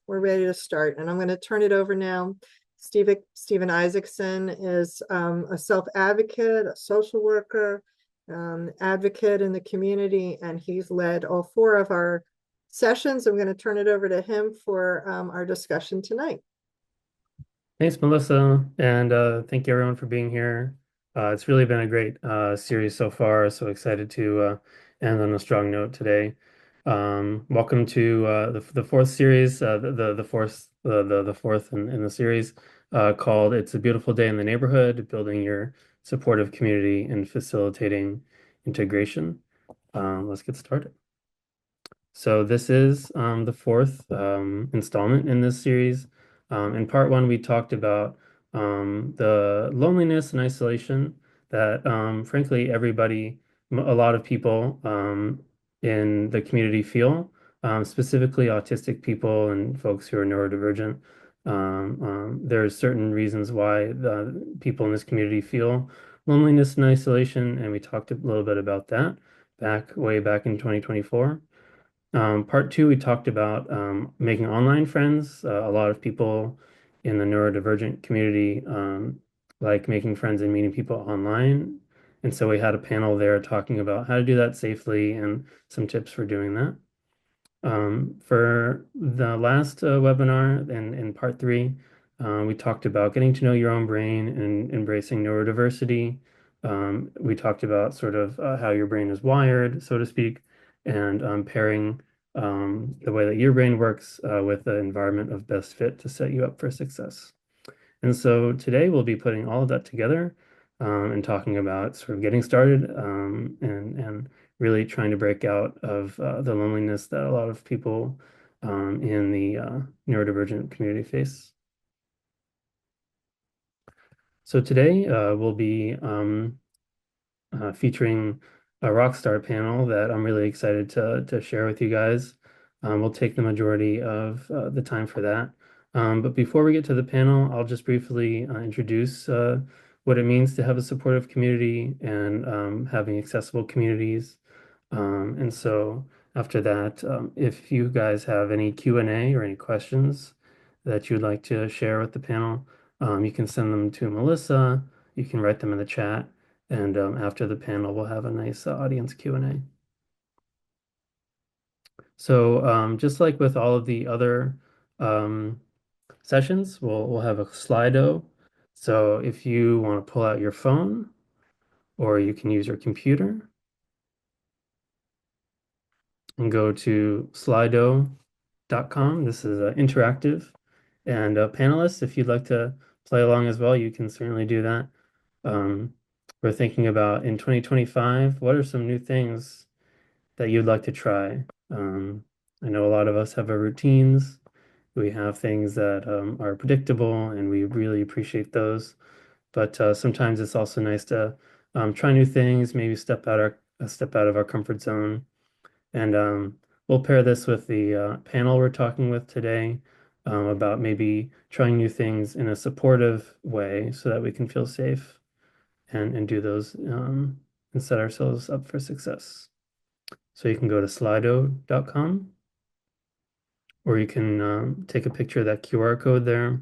We're ready to start, and I'm going to turn it over now. Stephen Isaacson is a self-advocate, a social worker, advocate in the community, and he's led all four of our sessions. I'm going to turn it over to him for our discussion tonight. Thanks, Melissa, and thank you everyone for being here. It's really been a great series so far. So excited to end on a strong note today. Welcome to the fourth series, the fourth the fourth in the series called "It's a Beautiful Day in the Neighborhood: Building Your Supportive Community and Facilitating Integration." Let's get started. So this is the fourth installment in this series. In part one, we talked about the loneliness and isolation that, frankly, a lot of people in the community feel, specifically autistic people and folks who are neurodivergent. There are certain reasons why the people in this community feel loneliness and isolation, and we talked a little bit about that way back in 2024. Part two, we talked about making online friends. A lot of people in the neurodivergent community like making friends and meeting people online. And so we had a panel there talking about how to do that safely and some tips for doing that. For the last webinar in part three, we talked about getting to know your own brain and embracing neurodiversity. We talked about sort of how your brain is wired, so to speak, and pairing the way that your brain works with the environment of best fit to set you up for success. And so today we'll be putting all of that together and talking about sort of getting started and really trying to break out of the loneliness that a lot of people in the neurodivergent community face. So today we'll be featuring a rock star panel that I'm really excited to share with you guys. We'll take the majority of the time for that. But before we get to the panel, I'll just briefly introduce what it means to have a supportive community and having accessible communities. And so after that, if you guys have any Q&A or any questions that you'd like to share with the panel, you can send them to Melissa. You can write them in the chat. And after the panel, we'll have a nice audience Q&A. So just like with all of the other um, sessions, we'll have a Slido. So if you want to pull out your phone, or you can use your computer and go to slido.com. This is interactive. And panelists, if you'd like to play along as well, you can certainly do that. We're thinking about in 2025, what are some new things that you'd like to try? I know a lot of us have our routines. We have things that are predictable, and we really appreciate those. But sometimes it's also nice to try new things, maybe step out of our comfort zone. And we'll pair this with the panel we're talking with today about maybe trying new things in a supportive way so that we can feel safe and do those and set ourselves up for success. So you can go to slido.com, or you can take a picture of that QR code there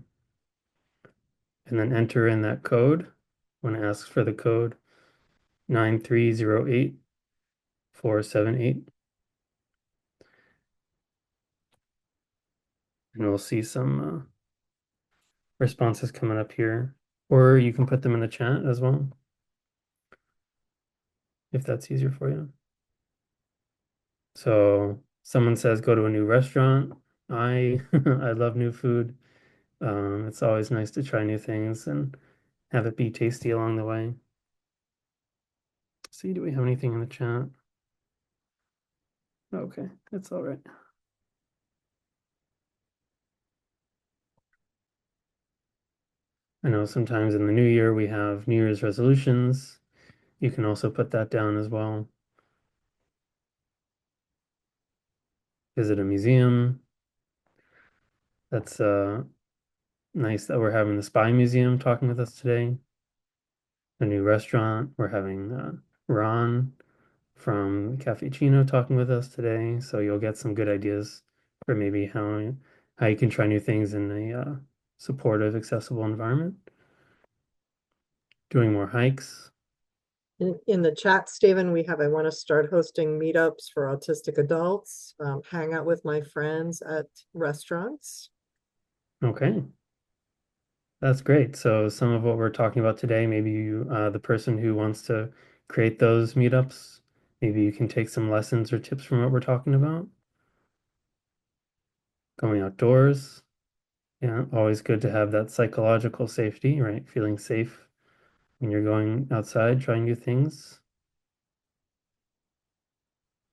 and then enter in that code when it asks for the code 9308478. And we'll see some responses coming up here. Or you can put them in the chat as well, if that's easier for you. So someone says go to a new restaurant. I I love new food. It's always nice to try new things and have it be tasty along the way. See, do we have anything in the chat? Okay, that's all right. I know sometimes in the new year we have New Year's resolutions. You can also put that down as well. Visit a museum. That's nice that we're having the Spy Museum talking with us today. A new restaurant. We're having Ron from Cafe Chino talking with us today. So you'll get some good ideas for maybe how how you can try new things in a supportive, accessible environment, doing more hikes. In the chat, Stephen, we have, I want to start hosting meetups for autistic adults, hang out with my friends at restaurants. Okay, that's great. So some of what we're talking about today, maybe you, the person who wants to create those meetups, maybe you can take some lessons or tips from what we're talking about. Going outdoors. Yeah, always good to have that psychological safety, right? Feeling safe when you're going outside, trying new things.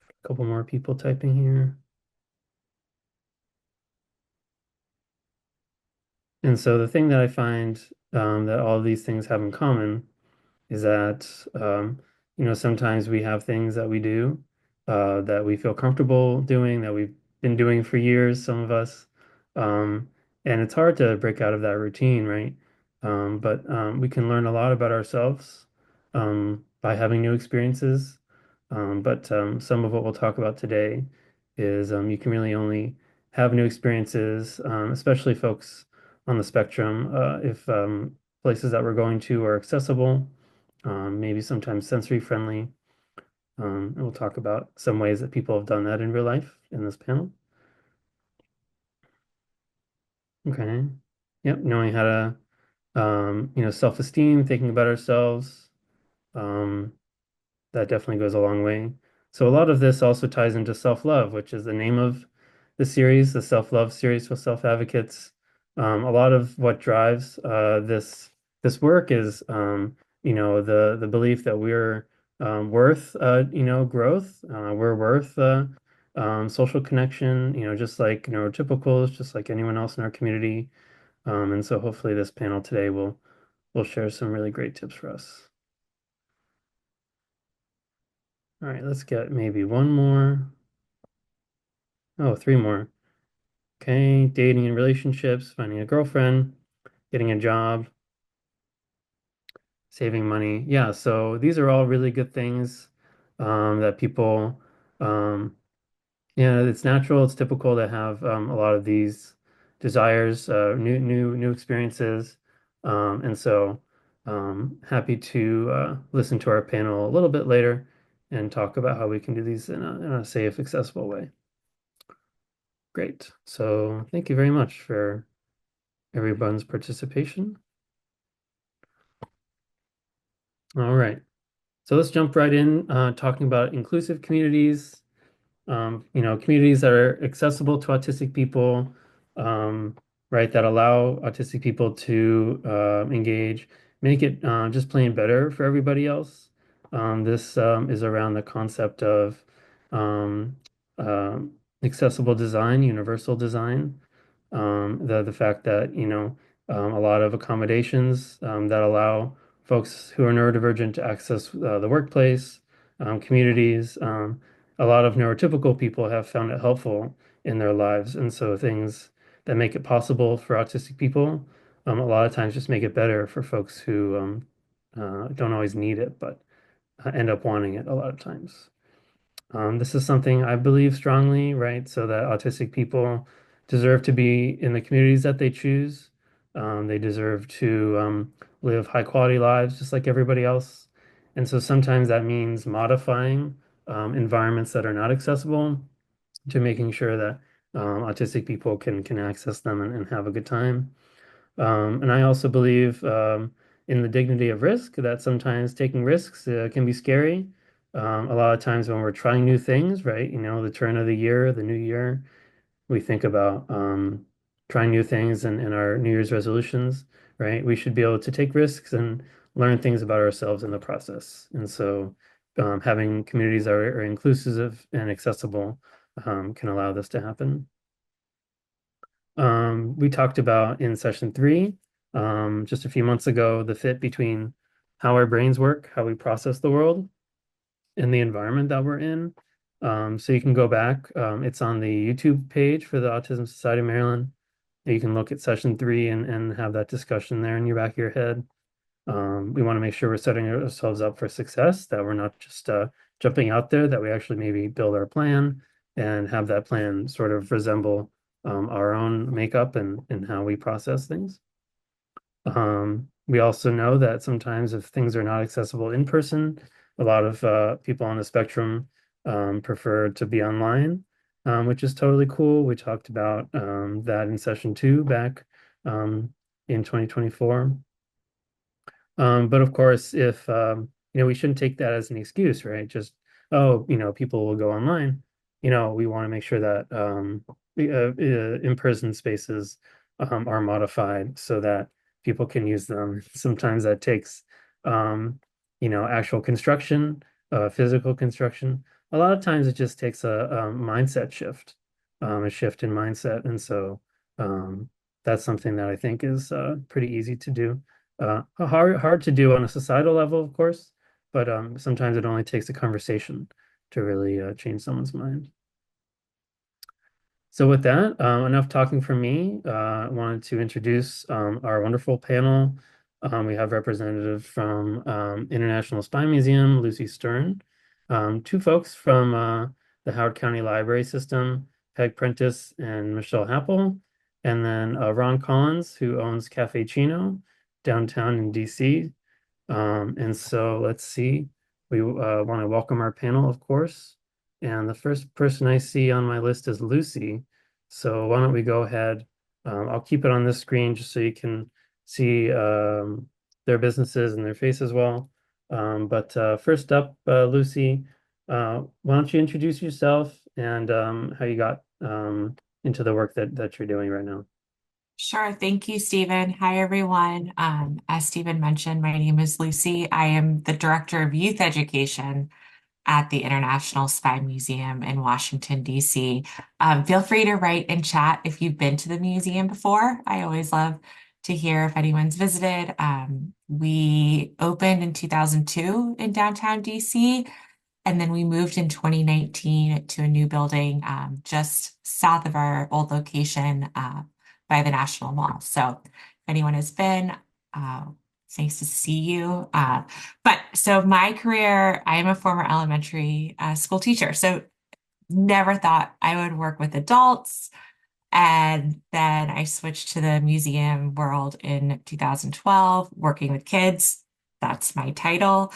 A couple more people typing here. And so the thing that I find that all of these things have in common is that sometimes we have things that we do that we feel comfortable doing, that we've been doing for years, some of us. Um, and it's hard to break out of that routine, right? But we can learn a lot about ourselves by having new experiences. But some of what we'll talk about today is you can really only have new experiences, especially folks on the spectrum, if places that we're going to are accessible, maybe sometimes sensory friendly. And we'll talk about some ways that people have done that in real life in this panel. Okay. Yep. Knowing how to, self-esteem, thinking about ourselves. Um, that definitely goes a long way. So a lot of this also ties into self-love, which is the name of the series, the self-love series for self-advocates. A lot of what drives this work is the belief that we're worth growth. We're worth social connection, just like neurotypicals, just like anyone else in our community. And so hopefully this panel today will share some really great tips for us. All right, let's get maybe one more. Oh, three more. Okay, dating and relationships, finding a girlfriend, getting a job, saving money. Yeah, so these are all really good things that people, um, it's natural, it's typical to have a lot of these desires, new experiences. And so happy to listen to our panel a little bit later and talk about how we can do these in a safe, accessible way. Great. So thank you very much for everyone's participation. All right. So let's jump right in, talking about inclusive communities, communities that are accessible to autistic people, um, right, that allow autistic people to engage, make it just plain better for everybody else. This is around the concept of um, accessible design, universal design. The fact that, a lot of accommodations that allow folks who are neurodivergent to access the workplace, communities. A lot of neurotypical people have found it helpful in their lives. And so things that make it possible for autistic people, a lot of times just make it better for folks who don't always need it, but end up wanting it a lot of times. This is something I believe strongly, right? So that autistic people deserve to be in the communities that they choose. They deserve to live high quality lives just like everybody else. And so sometimes that means modifying environments that are not accessible to making sure that autistic people can access them and have a good time. And I also believe in the dignity of risk, that sometimes taking risks can be scary. A lot of times when we're trying new things, right? The turn of the year, the new year, we think about trying new things and our New Year's resolutions, right? We should be able to take risks and learn things about ourselves in the process. And so having communities that are inclusive and accessible can allow this to happen. We talked about in session three, just a few months ago, the fit between how our brains work, how we process the world, and the environment that we're in. So you can go back. It's on the YouTube page for the Autism Society of Maryland. You can look at session three and have that discussion there in your back of your head. We want to make sure we're setting ourselves up for success, that we're not just jumping out there, that we actually maybe build our plan and have that plan sort of resemble our own makeup and how we process things. We also know that sometimes if things are not accessible in person, a lot of people on the spectrum prefer to be online, which is totally cool. We talked about that in session 2 back in 2024. But of course, if we shouldn't take that as an excuse, right? Just, oh, people will go online. We want to make sure that in-person spaces are modified so that people can use them. Sometimes that takes, actual construction, physical construction. A lot of times it just takes a mindset shift, a shift in mindset, and so that's something that I think is pretty easy to do. Hard to do on a societal level, of course, but sometimes it only takes a conversation to really change someone's mind. So with that, enough talking from me. I wanted to introduce our wonderful panel. We have representatives from International Spy Museum, Lucy Stern, two folks from the Howard County Library System, Peg Prentice and Michelle Happel, and then Ron Collins, who owns Cafe Chino downtown in DC. And so let's see. We want to welcome our panel, of course. And the first person I see on my list is Lucy. So why don't we go ahead? I'll keep it on this screen just so you can see their businesses and their face as well. But first up, Lucy, why don't you introduce yourself and how you got into the work that you're doing right now? Sure. Thank you, Stephen. Hi, everyone. As Stephen mentioned, my name is Lucy. I am the Director of Youth Education at the International Spy Museum in Washington, D.C. Feel free to write and chat if you've been to the museum before. I always love to hear if anyone's visited. We opened in 2002 in downtown D.C., and then we moved in 2019 to a new building just south of our old location by the National Mall. So if anyone has been, it's nice to see you. So my career, I am a former elementary school teacher. So never thought I would work with adults. And then I switched to the museum world in 2012, working with kids. That's my title.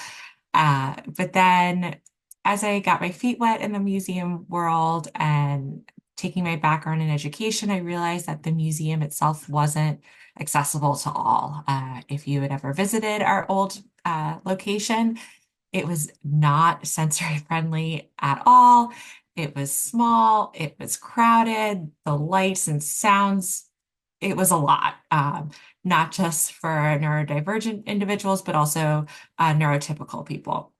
But then as I got my feet wet in the museum world and taking my background in education, I realized that the museum itself wasn't accessible to all. If you had ever visited our old location, it was not sensory friendly at all. It was small, it was crowded, the lights and sounds, it was a lot, not just for neurodivergent individuals, but also neurotypical people.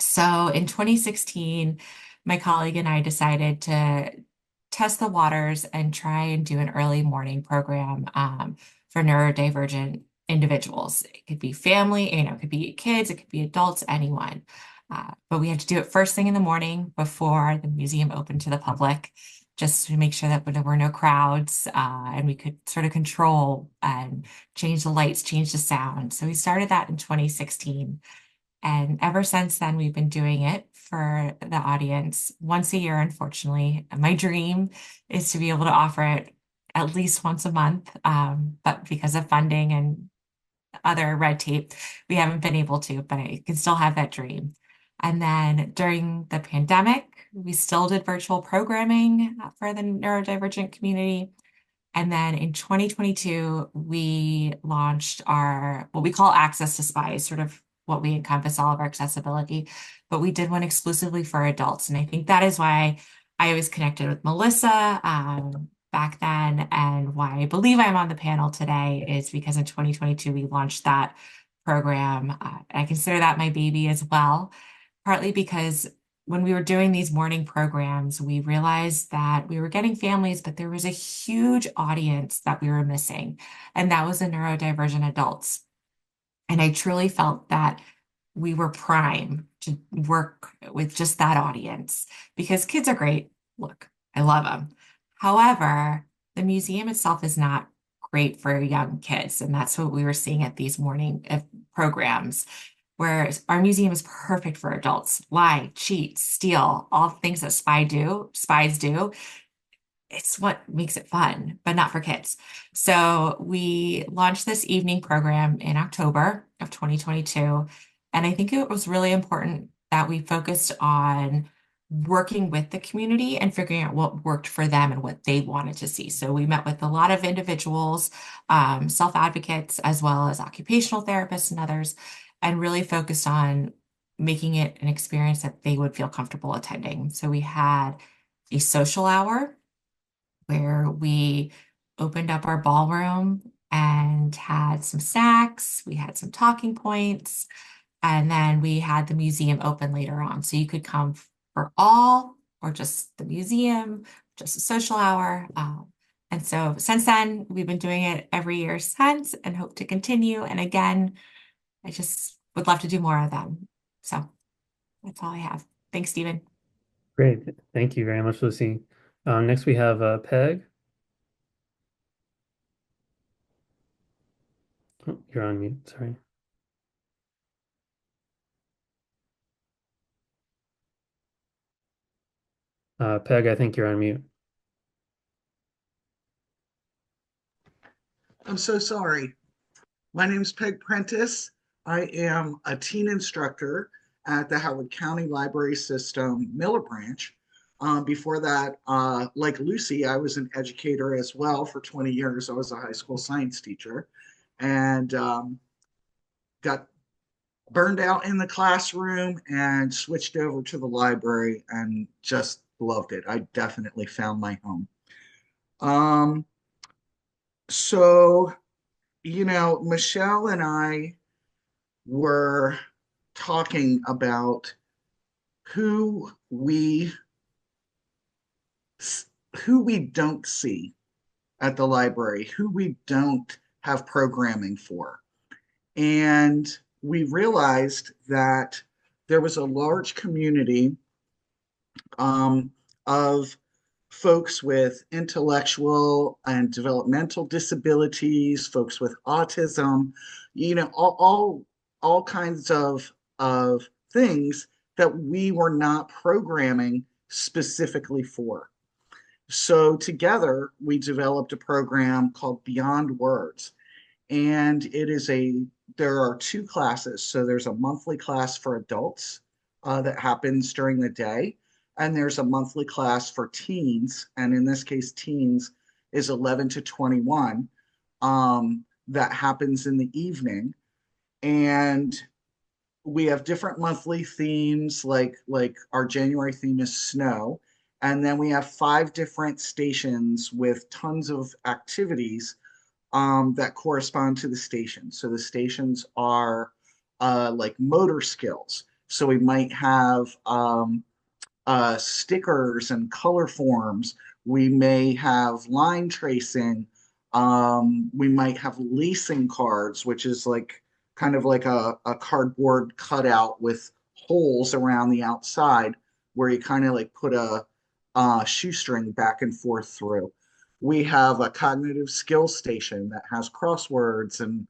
So in 2016, my colleague and I decided to test the waters and try and do an early morning program for neurodivergent individuals. It could be family, it could be kids, it could be adults, anyone. But we had to do it first thing in the morning before the museum opened to the public, just to make sure that there were no crowds and we could sort of control and change the lights, change the sound. So we started that in 2016. And ever since then, we've been doing it for the audience once a year, unfortunately. My dream is to be able to offer it at least once a month. But because of funding and other red tape, we haven't been able to, but I can still have that dream. And then during the pandemic, we still did virtual programming for the neurodivergent community. And then in 2022, we launched our, what we call Access to Spies, sort of what we encompass all of our accessibility, but we did one exclusively for adults. And I think that is why I was connected with Melissa back then, and why I believe I'm on the panel today is because in 2022, we launched that program. I consider that my baby as well, partly because when we were doing these morning programs, we realized that we were getting families, but there was a huge audience that we were missing, and that was the neurodivergent adults. And I truly felt that we were prime to work with just that audience because kids are great. Look, I love them. However, the museum itself is not great for young kids. And that's what we were seeing at these morning programs, where our museum is perfect for adults. Lie, cheat, steal, all the things that spies do. it's what makes it fun, but not for kids. So we launched this evening program in October of 2022. And I think it was really important that we focused on working with the community and figuring out what worked for them and what they wanted to see. So we met with a lot of individuals, self-advocates, as well as occupational therapists and others, and really focused on making it an experience that they would feel comfortable attending. So we had a social hour where we opened up our ballroom and had some snacks. We had some talking points, and then we had the museum open later on. So you could come for all or just the museum, just a social hour. And so since then, we've been doing it every year since and hope to continue. And again, I just would love to do more of them. So that's all I have. Thanks, Stephen. Great. Thank you very much, Lucy. Next we have Peg. Oh, you're on mute. Sorry. Peg, I think you're on mute. I'm so sorry. My name is Peg Prentice. I am a teen instructor at the Howard County Library System Miller Branch. Before that, like Lucy, I was an educator as well for 20 years. I was a high school science teacher and got burned out in the classroom and switched over to the library and just loved it. I definitely found my home. Um, so, Michelle and I were talking about who we who we don't see at the library, who we don't have programming for. And we realized that there was a large community of folks with intellectual and developmental disabilities, folks with autism, all kinds of things that we were not programming specifically for. So together we developed a program called Beyond Words. And there are two classes. So there's a monthly class for adults that happens during the day. And there's a monthly class for teens. And in this case, teens is 11 to 21 that happens in the evening. And we have different monthly themes, like our January theme is snow. And then we have 5 different stations with tons of activities that correspond to the station. So the stations are like motor skills. So we might have stickers and color forms. We may have line tracing. We might have lacing cards, which is like kind of like a cardboard cutout with holes around the outside where you kind of like put a shoestring back and forth through. We have a cognitive skills station that has crosswords and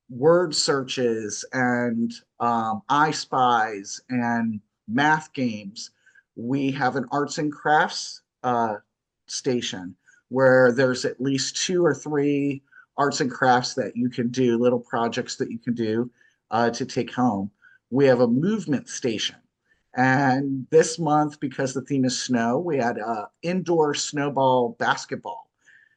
word searches and I spies and math games. We have an arts and crafts station where there's at least 2 or 3 arts and crafts that you can do, little projects that you can do to take home. We have a movement station. And this month, because the theme is snow, we had indoor snowball basketball.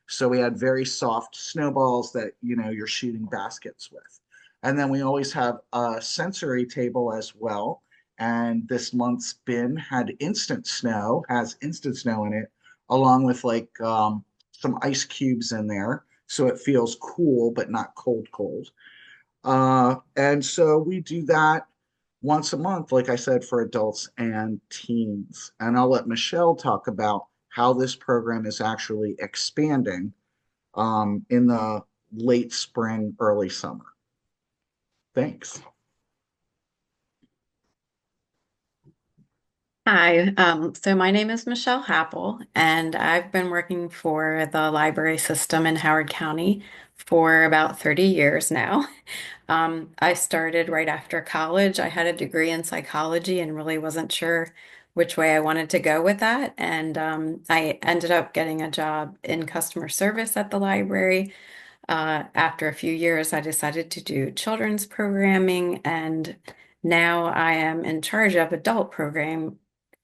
So we had very soft snowballs that you're shooting baskets with. And then we always have a sensory table as well. And this month's bin had has instant snow in it, along with like some ice cubes in there. So it feels cool, but not cold, cold. And so we do that once a month, like I said, for adults and teens. And I'll let Michelle talk about how this program is actually expanding in the late spring, early summer. Thanks. Hi, so my name is Michelle Happel, and I've been working for the library system in Howard County for about 30 years now. I started right after college. I had a degree in psychology and really wasn't sure which way I wanted to go with that. And I ended up getting a job in customer service at the library. After a few years, I decided to do children's programming, and now I am in charge of adult programming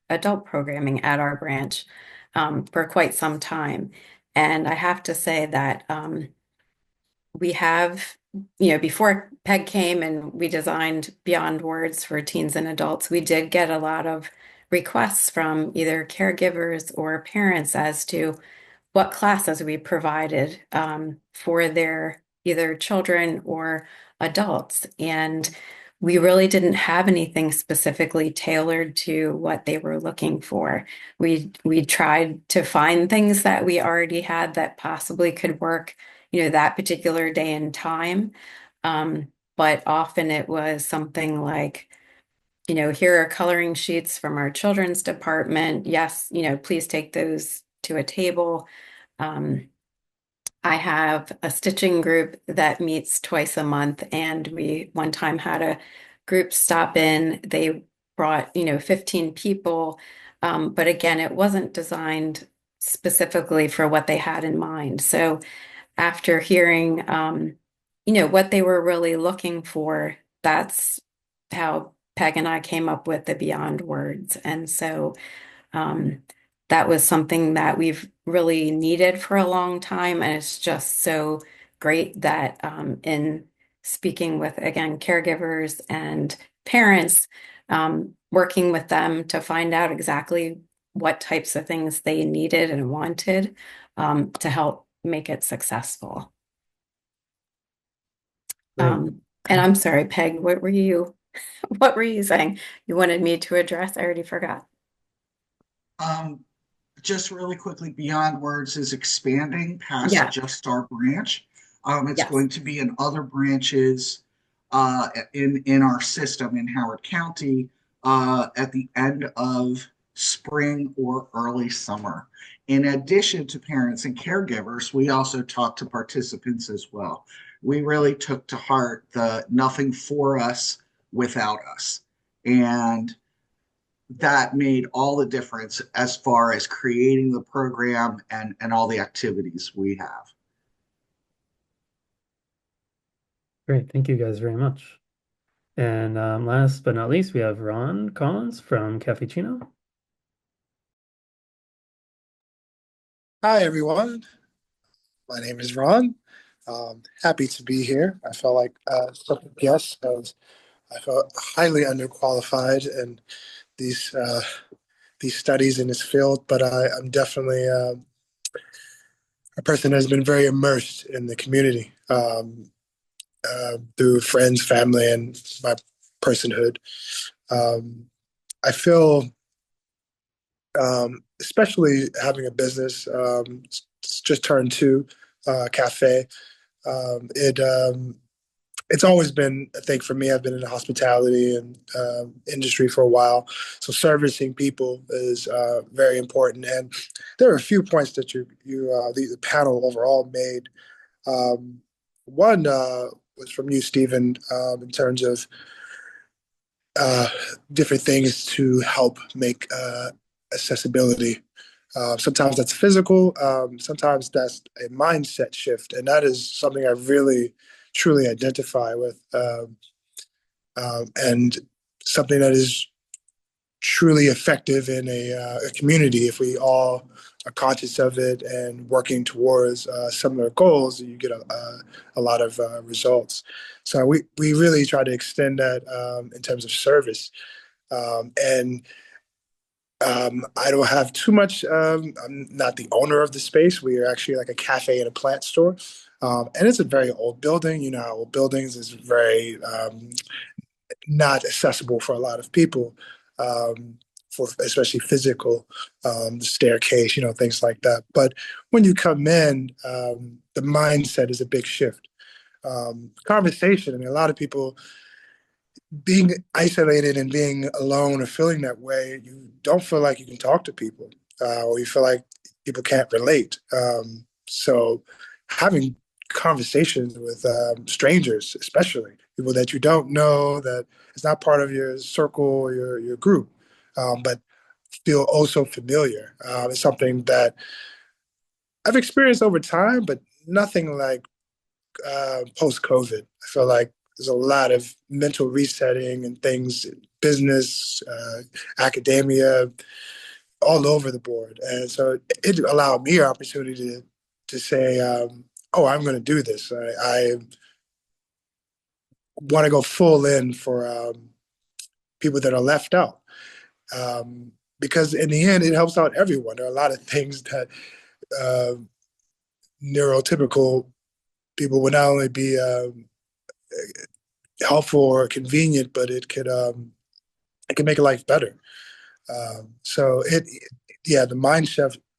at our branch for quite some time. And I have to say that we have, before Peg came and we designed Beyond Words for teens and adults, we did get a lot of requests from either caregivers or parents as to what classes we provided for their either children or adults. And we really didn't have anything specifically tailored to what they were looking for. We tried to find things that we already had that possibly could work, that particular day and time. But often it was something like, here are coloring sheets from our children's department. Yes, please take those to a table. I have a stitching group that meets twice a month, and we one time had a group stop in. They brought, 15 people, but again, it wasn't designed specifically for what they had in mind. So after hearing, what they were really looking for, that's how Peg and I came up with the Beyond Words. And so um, that was something that we've really needed for a long time. And it's just so great that in speaking with, again, caregivers and parents, working with them to find out exactly what types of things they needed and wanted to help make it successful. Great. And I'm sorry, Peg, what were you saying? You wanted me to address? I already forgot. Just really quickly, Beyond Words is expanding past Yeah. just our branch. It's Yes. going to be in other branches in our system in Howard County at the end of spring or early summer. In addition to parents and caregivers, we also talk to participants as well. We really took to heart the nothing for us without us. And that made all the difference as far as creating the program and all the activities we have. Great. Thank you guys very much. And last but not least, we have Ron Collins from Cafecino. Hi, everyone. My name is Ron. Happy to be here. I felt like second guest, I felt highly underqualified in these studies in this field, but I'm definitely a person that has been very immersed in the community through friends, family, and my personhood. I feel, especially having a business, it's just turned two, cafe. It's always been a thing for me. I've been in the hospitality and industry for a while, so servicing people is very important. And there are a few points that the panel overall made. One was from you, Stephen, in terms of different things to help make accessibility. Sometimes that's physical, sometimes that's a mindset shift, and that is something I really truly identify with, and something that is truly effective in a community. If we all are conscious of it and working towards similar goals, you get a lot of results. So we really try to extend that in terms of service. And I don't have too much. I'm not the owner of the space. We are actually like a cafe and a plant store. And it's a very old building. You know how old buildings is very not accessible for a lot of people, for especially physical, staircase, things like that. But when you come in, the mindset is a big shift. Conversation, I mean, a lot of people being isolated and being alone or feeling that way, you don't feel like you can talk to people, or you feel like people can't relate. So having conversations with strangers, especially people that you don't know, that is not part of your circle or your group, but feel also familiar. It's something that I've experienced over time, but nothing like post-COVID. I feel like there's a lot of mental resetting and things, business, academia, all over the board. And so it allowed me an opportunity to say, oh, I'm going to do this. I want to go full in for people that are left out. Because in the end, it helps out everyone. There are a lot of things that uh, neurotypical people would not only be helpful or convenient, but it can make life better. So yeah, the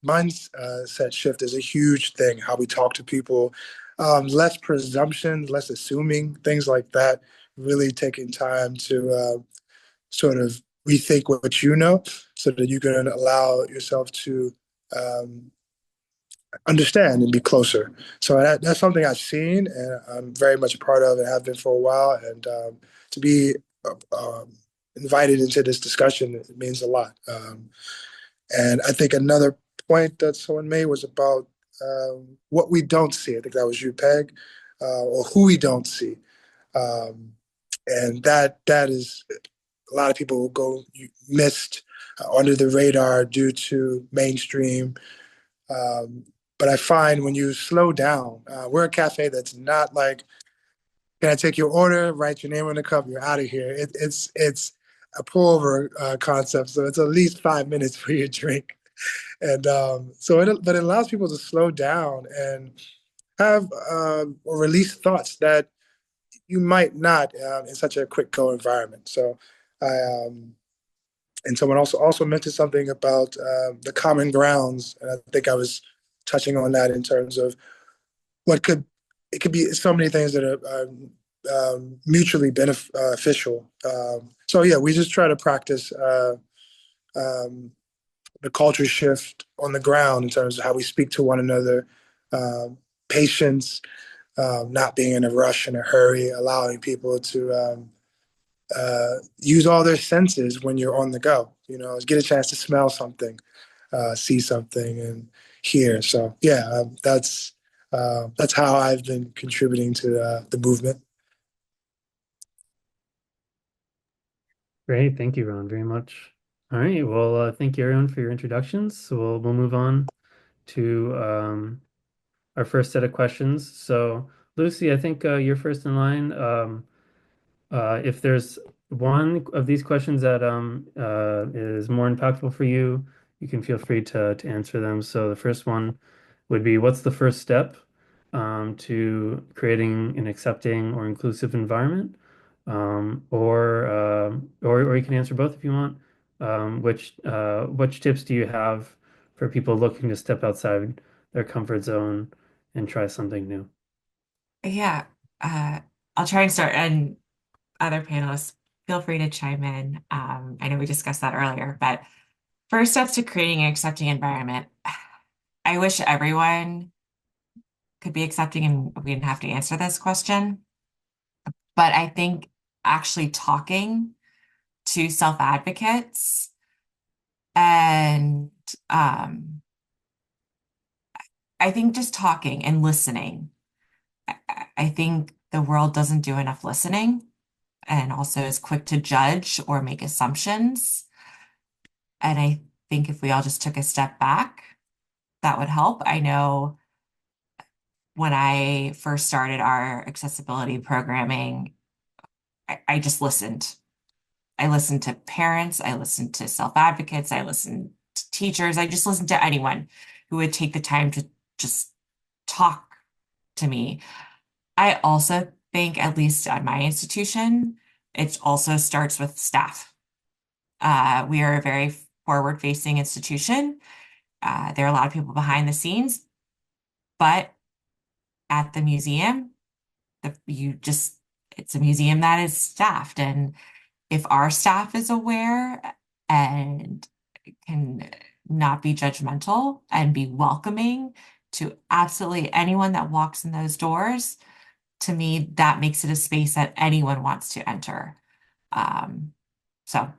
mindset shift is a huge thing. How we talk to people, less presumption, less assuming, things like that. Really taking time to sort of rethink what you know, so that you can allow yourself to understand and be closer. So that's something I've seen, and I'm very much a part of, and have been for a while. And to be invited into this discussion, it means a lot. And I think another point that someone made was about what we don't see. I think that was you, Peg, or who we don't see. Um, and that is, a lot of people will go missed, under the radar due to mainstream. But I find when you slow down, we're a cafe that's not like, can I take your order, write your name on the cup, you're out of here. It's a pour over concept, so it's at least 5 minutes for your drink. And but it allows people to slow down and have or release thoughts that you might not in such a quick go environment. So and someone also mentioned something about the common grounds, and I think I was touching on that in terms of it could be so many things that are mutually beneficial. So yeah, we just try to practice the culture shift on the ground in terms of how we speak to one another, patience, not being in a rush and a hurry, allowing people to use all their senses when you're on the go. Get a chance to smell something, see something, and hear. So yeah, that's how I've been contributing to the movement. Great. Thank you, Ron, very much. All right. Well, thank you everyone for your introductions. So we'll move on to our first set of questions. So Lucy, I think you're first in line. If there's one of these questions that is more impactful for you, you can feel free to answer them. So the first one would be, what's the first step to creating an accepting or inclusive environment? Or you can answer both if you want. Which tips do you have for people looking to step outside their comfort zone and try something new? Yeah, I'll try and start, and other panelists, feel free to chime in. I know we discussed that earlier, but first steps to creating an accepting environment. I wish everyone could be accepting and we didn't have to answer this question. But I think actually talking to self-advocates and I think just talking and listening. I think the world doesn't do enough listening and also is quick to judge or make assumptions. And I think if we all just took a step back, that would help. I know when I first started our accessibility programming, I just listened. I listened to parents, I listened to self-advocates, I listened to teachers, I just listened to anyone who would take the time to just talk to me. I also think, at least at my institution, it also starts with staff. We are a very forward-facing institution. There are a lot of people behind the scenes, but at the museum, it's a museum that is staffed. And if our staff is aware and can not be judgmental and be welcoming to absolutely anyone that walks in those doors, to me, that makes it a space that anyone wants to enter. So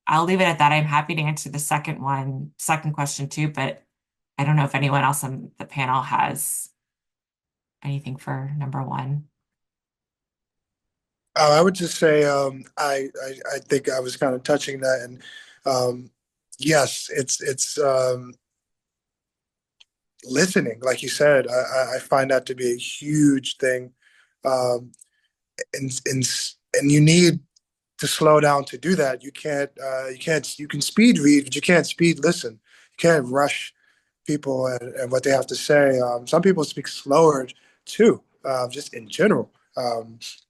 I'll leave it at that. I'm happy to answer the second question too, but I don't know if anyone else on the panel has anything for number one. I would just say I think I was kind of touching that, and yes, it's listening, like you said. I find that to be a huge thing, um, and and you need to slow down to do that. You can speed read, but you can't speed listen. You can't rush people and what they have to say. Some people speak slower too, just in general.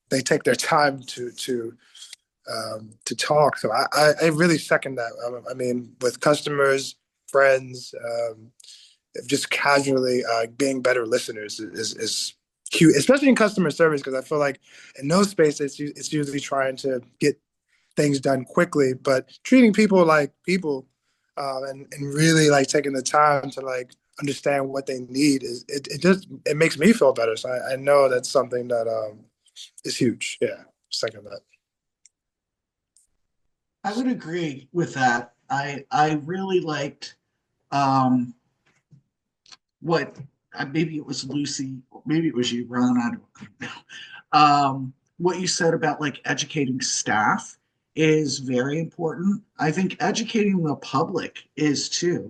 They take their time to talk. So I really second that. I mean, with customers, friends, just casually being better listeners is cute, especially in customer service, because I feel like in those spaces it's usually trying to get things done quickly, but treating people like people, and really like taking the time to like understand what they need it makes me feel better. So I know that's something that is huge. Yeah, second that. I would agree with that. I really liked um, what maybe it was Lucy, or maybe it was you, Ron. I don't know. What you said about like educating staff is very important. I think educating the public is too.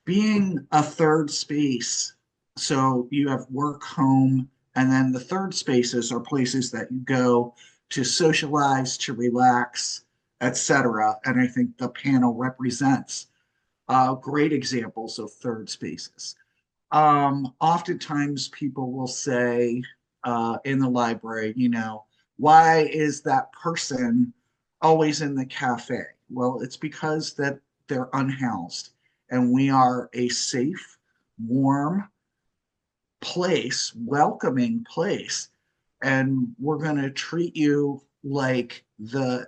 Being a third space, so you have work, home, and then the third spaces are places that you go to socialize, to relax, etc. And I think the panel represents great examples of third spaces. Oftentimes people will say in the library, why is that person always in the cafe? Well, it's because that they're unhoused, and we are a safe, warm place, welcoming place, and we're going to treat you like the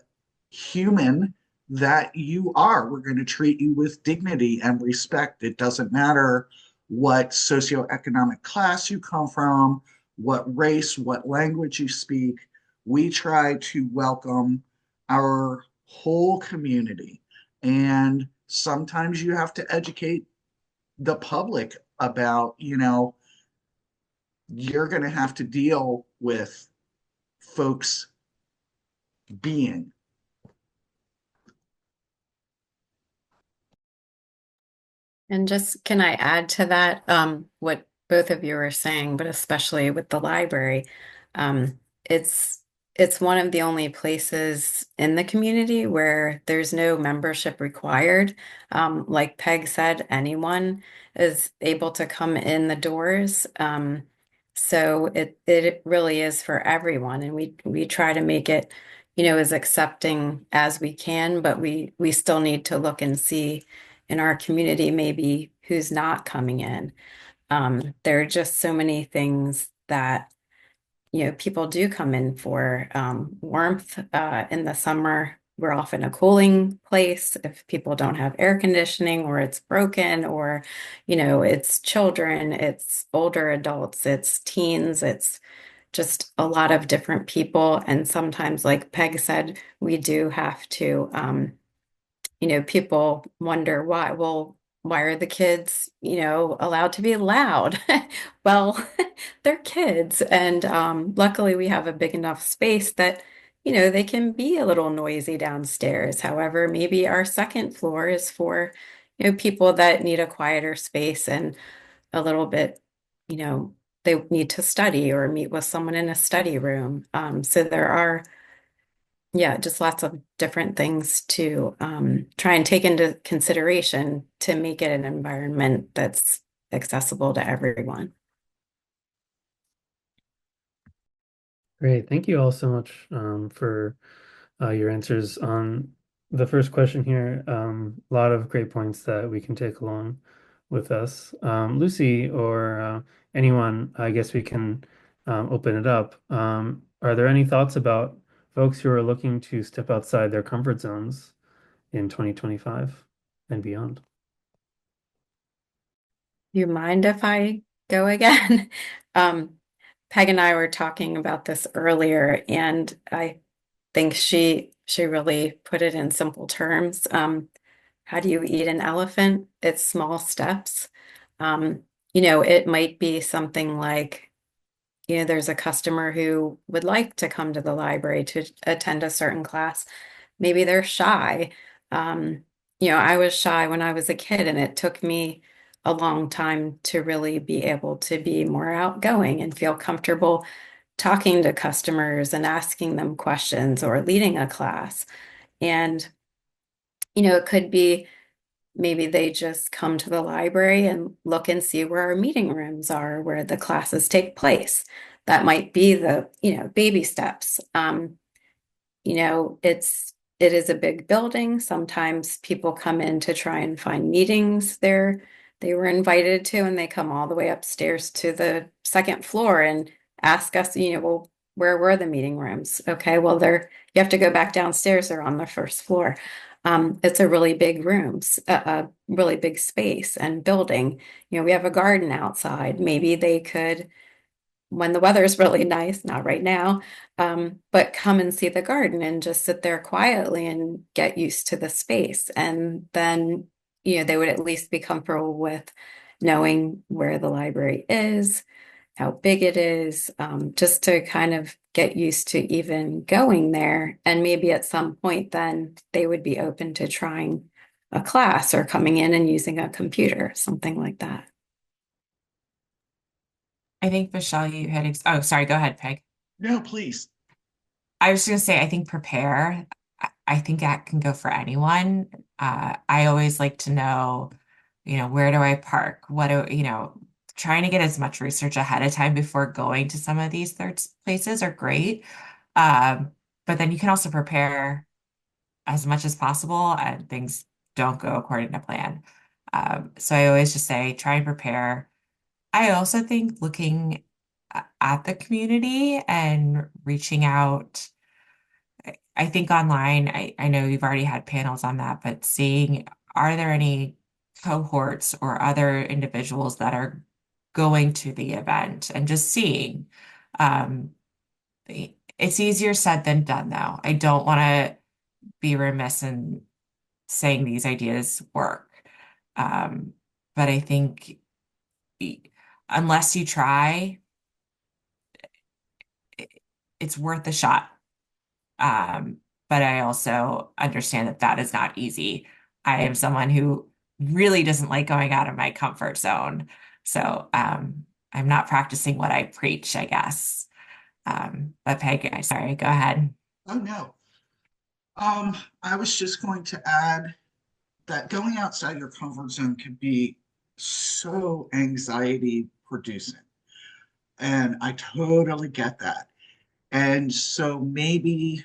human that you are. We're going to treat you with dignity and respect. It doesn't matter what socioeconomic class you come from, what race, what language you speak. We try to welcome our whole community. And sometimes you have to educate the public about, you're going to have to deal with folks being. And just can I add to that, what both of you are saying, but especially with the library, um, it's it's one of the only places in the community where there's no membership required. Like Peg said, anyone is able to come in the doors. So it really is for everyone, and we try to make it, as accepting as we can, but we still need to look and see in our community, maybe who's not coming in. There are just so many things that, people do come in for. Warmth in the summer, we're often a cooling place. If people don't have air conditioning or it's broken, or, it's children, it's older adults, it's teens, it's just a lot of different people. And sometimes, like Peg said, we do have to, people wonder why. Well, why are the kids, allowed to be loud? Well, they're kids. And luckily, we have a big enough space that, they can be a little noisy downstairs. However, maybe our second floor is for, people that need a quieter space and a little bit, you know, they need to study or meet with someone in a study room. So there are, yeah, just lots of different things to try and take into consideration to make it an environment that's accessible to everyone. Great. Thank you all so much for your answers on the first question here. A lot of great points that we can take along with us. Lucy or anyone, I guess we can open it up. Are there any thoughts about folks who are looking to step outside their comfort zones in 2025 and beyond? You mind if I go again? Peg and I were talking about this earlier, and I think she she really put it in simple terms. How do you eat an elephant? It's small steps. It might be something like, there's a customer who would like to come to the library to attend a certain class. Maybe they're shy. Um, I was shy when I was a kid, and it took me a long time to really be able to be more outgoing and feel comfortable talking to customers and asking them questions or leading a class. And, it could be maybe they just come to the library and look and see where our meeting rooms are, where the classes take place. That might be the, baby steps. It is a big building. Sometimes people come in to try and find meetings they were invited to, and they come all the way upstairs to the second floor and ask us, well, where were the meeting rooms? Okay, well, you have to go back downstairs. They're on the first floor. It's a really big rooms, a really big space and building. We have a garden outside. Maybe they could, when the weather is really nice, not right now, but come and see the garden and just sit there quietly and get used to the space. And then, they would at least be comfortable with knowing where the library is, how big it is, just to kind of get used to even going there. And maybe at some point, then they would be open to trying a class or coming in and using a computer, something like that. I think, Michelle, you had, oh, sorry, go ahead, Peg. No, please. I was going to say, I think prepare. I think that can go for anyone. I always like to know, where do I park? Trying to get as much research ahead of time before going to some of these third places are great. But then you can also prepare as much as possible and things don't go according to plan. So I always just say, try and prepare. I also think looking at the community and reaching out. I think online, I know you've already had panels on that, but seeing, are there any cohorts or other individuals that are going to the event and just seeing. Um, it's easier said than done, though. I don't want to be remiss in saying these ideas work. Um, but I think unless you try, it's worth a shot. But I also understand that that is not easy. I am someone who really doesn't like going out of my comfort zone. So I'm not practicing what I preach, I guess. But Peg, sorry, go ahead. Oh, no. I was just going to add that going outside your comfort zone can be so anxiety producing. And I totally get that. And so maybe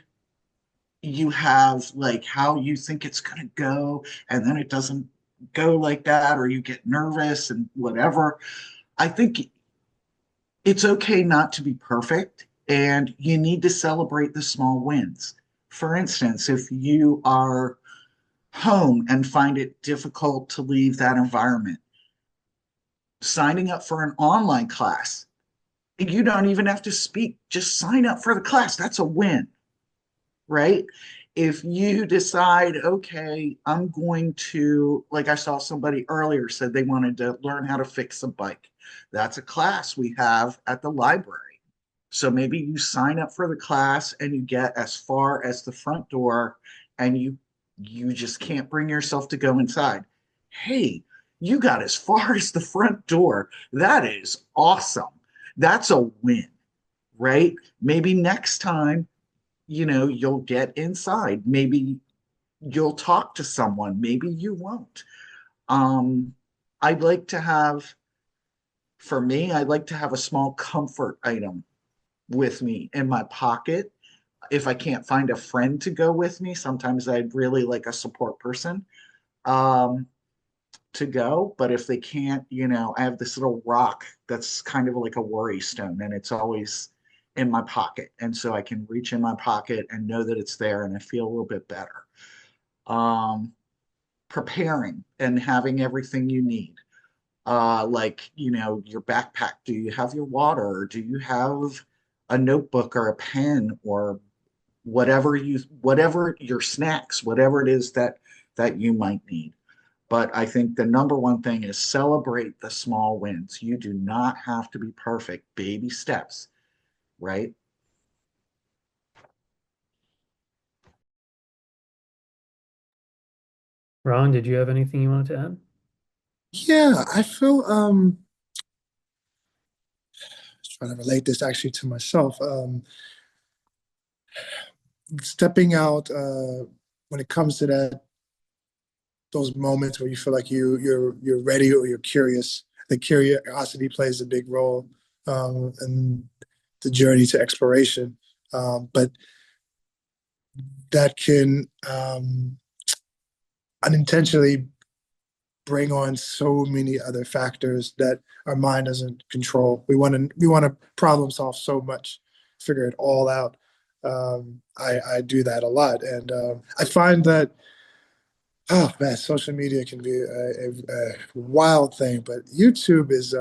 you have like how you think it's going to go, and then it doesn't go like that, or you get nervous and whatever. I think it's okay not to be perfect, and you need to celebrate the small wins. For instance, if you are home and find it difficult to leave that environment, signing up for an online class, you don't even have to speak, just sign up for the class. That's a win, right? If you decide, okay, I'm going to, like I saw somebody earlier said they wanted to learn how to fix a bike. That's a class we have at the library. So maybe you sign up for the class and you get as far as the front door, and you just can't bring yourself to go inside. Hey, you got as far as the front door. That is awesome. That's a win, right? Maybe next time, you'll get inside. Maybe you'll talk to someone. Maybe you won't. Um, I'd like to have, for me, I'd like to have a small comfort item with me in my pocket. If I can't find a friend to go with me, sometimes I'd really like a support person um, to go. But if they can't, I have this little rock that's kind of like a worry stone, and it's always in my pocket. And so I can reach in my pocket and know that it's there, and I feel a little bit better. Um, Preparing and having everything you need. Like, your backpack. Do you have your water? Or do you have a notebook or a pen or whatever your snacks, whatever it is that you might need. But I think the number one thing is celebrate the small wins. You do not have to be perfect. Baby steps, right? Ron, did you have anything you wanted to add? Yeah, I feel trying to relate this actually to myself. Stepping out when it comes to those moments where you feel like you're ready or you're curious. The curiosity plays a big role in the journey to exploration. But that can unintentionally bring on so many other factors that our mind doesn't control. We want to problem solve so much, figure it all out. I do that a lot, and I find that, oh man, social media can be a wild thing, but YouTube is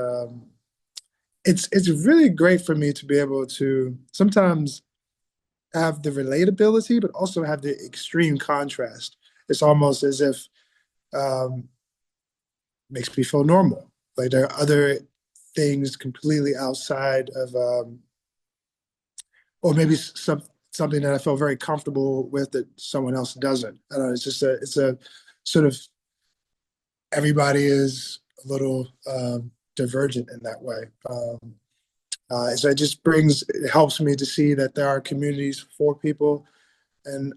it's really great for me to be able to sometimes have the relatability, but also have the extreme contrast. It's almost as if um, makes me feel normal. Like there are other things completely outside of, or maybe something that I feel very comfortable with that someone else doesn't. I don't know. It's a sort of everybody is a little divergent in that way. So it helps me to see that there are communities for people and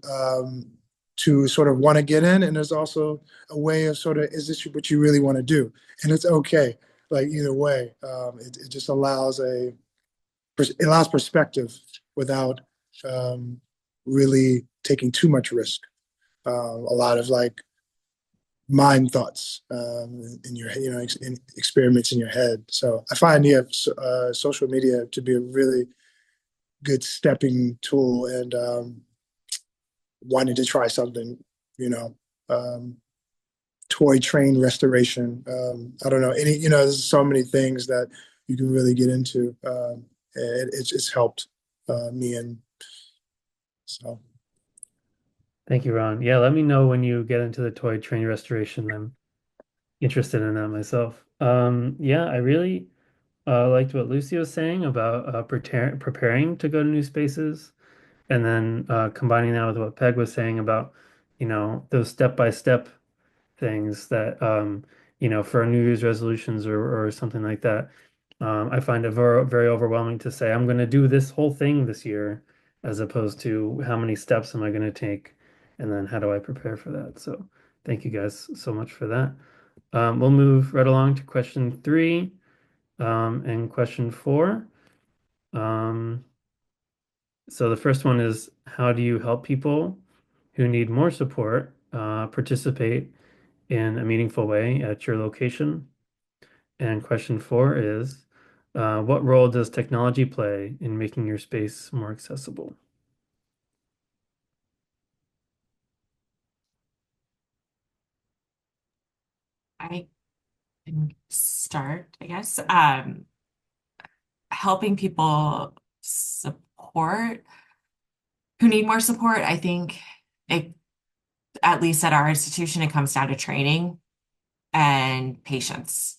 to sort of want to get in. And there's also a way of sort of, is this what you really want to do? And it's okay. Like either way, it just it allows perspective without really taking too much risk. A lot of like mind thoughts in your in experiments in your head. So I find social media to be a really good stepping tool and wanting to try something, you know, toy train restoration. I don't know there's so many things that you can really get into. It's helped me, and so. Thank you, Ron. Yeah, let me know when you get into the toy train restoration. I'm interested in that myself. Yeah, I really liked what Lucy was saying about preparing to go to new spaces, and then combining that with what Peg was saying about, those step-by-step things that, for New Year's resolutions or something like that. I find it very, very overwhelming to say, I'm going to do this whole thing this year, as opposed to how many steps am I going to take, and then how do I prepare for that? So thank you guys so much for that. We'll move right along to question 3 and question 4. Um, so the first one is, how do you help people who need more support participate in a meaningful way at your location? And question 4 is, what role does technology play in making your space more accessible? I can start, I guess. Helping people support who need more support. I think it, at least at our institution, it comes down to training and patience.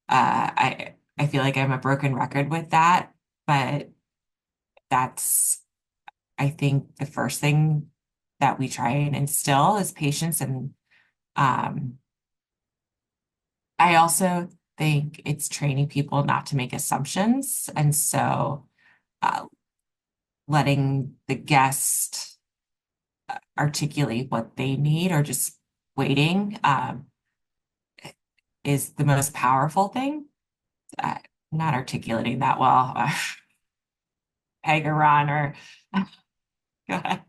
I feel like I'm a broken record with that, but that's, I think, the first thing that we try and instill is patience. And I also think it's training people not to make assumptions. And so uh, letting the guest articulate what they need, or just waiting is the most powerful thing. Not articulating that well. Peg or Ron, or go ahead.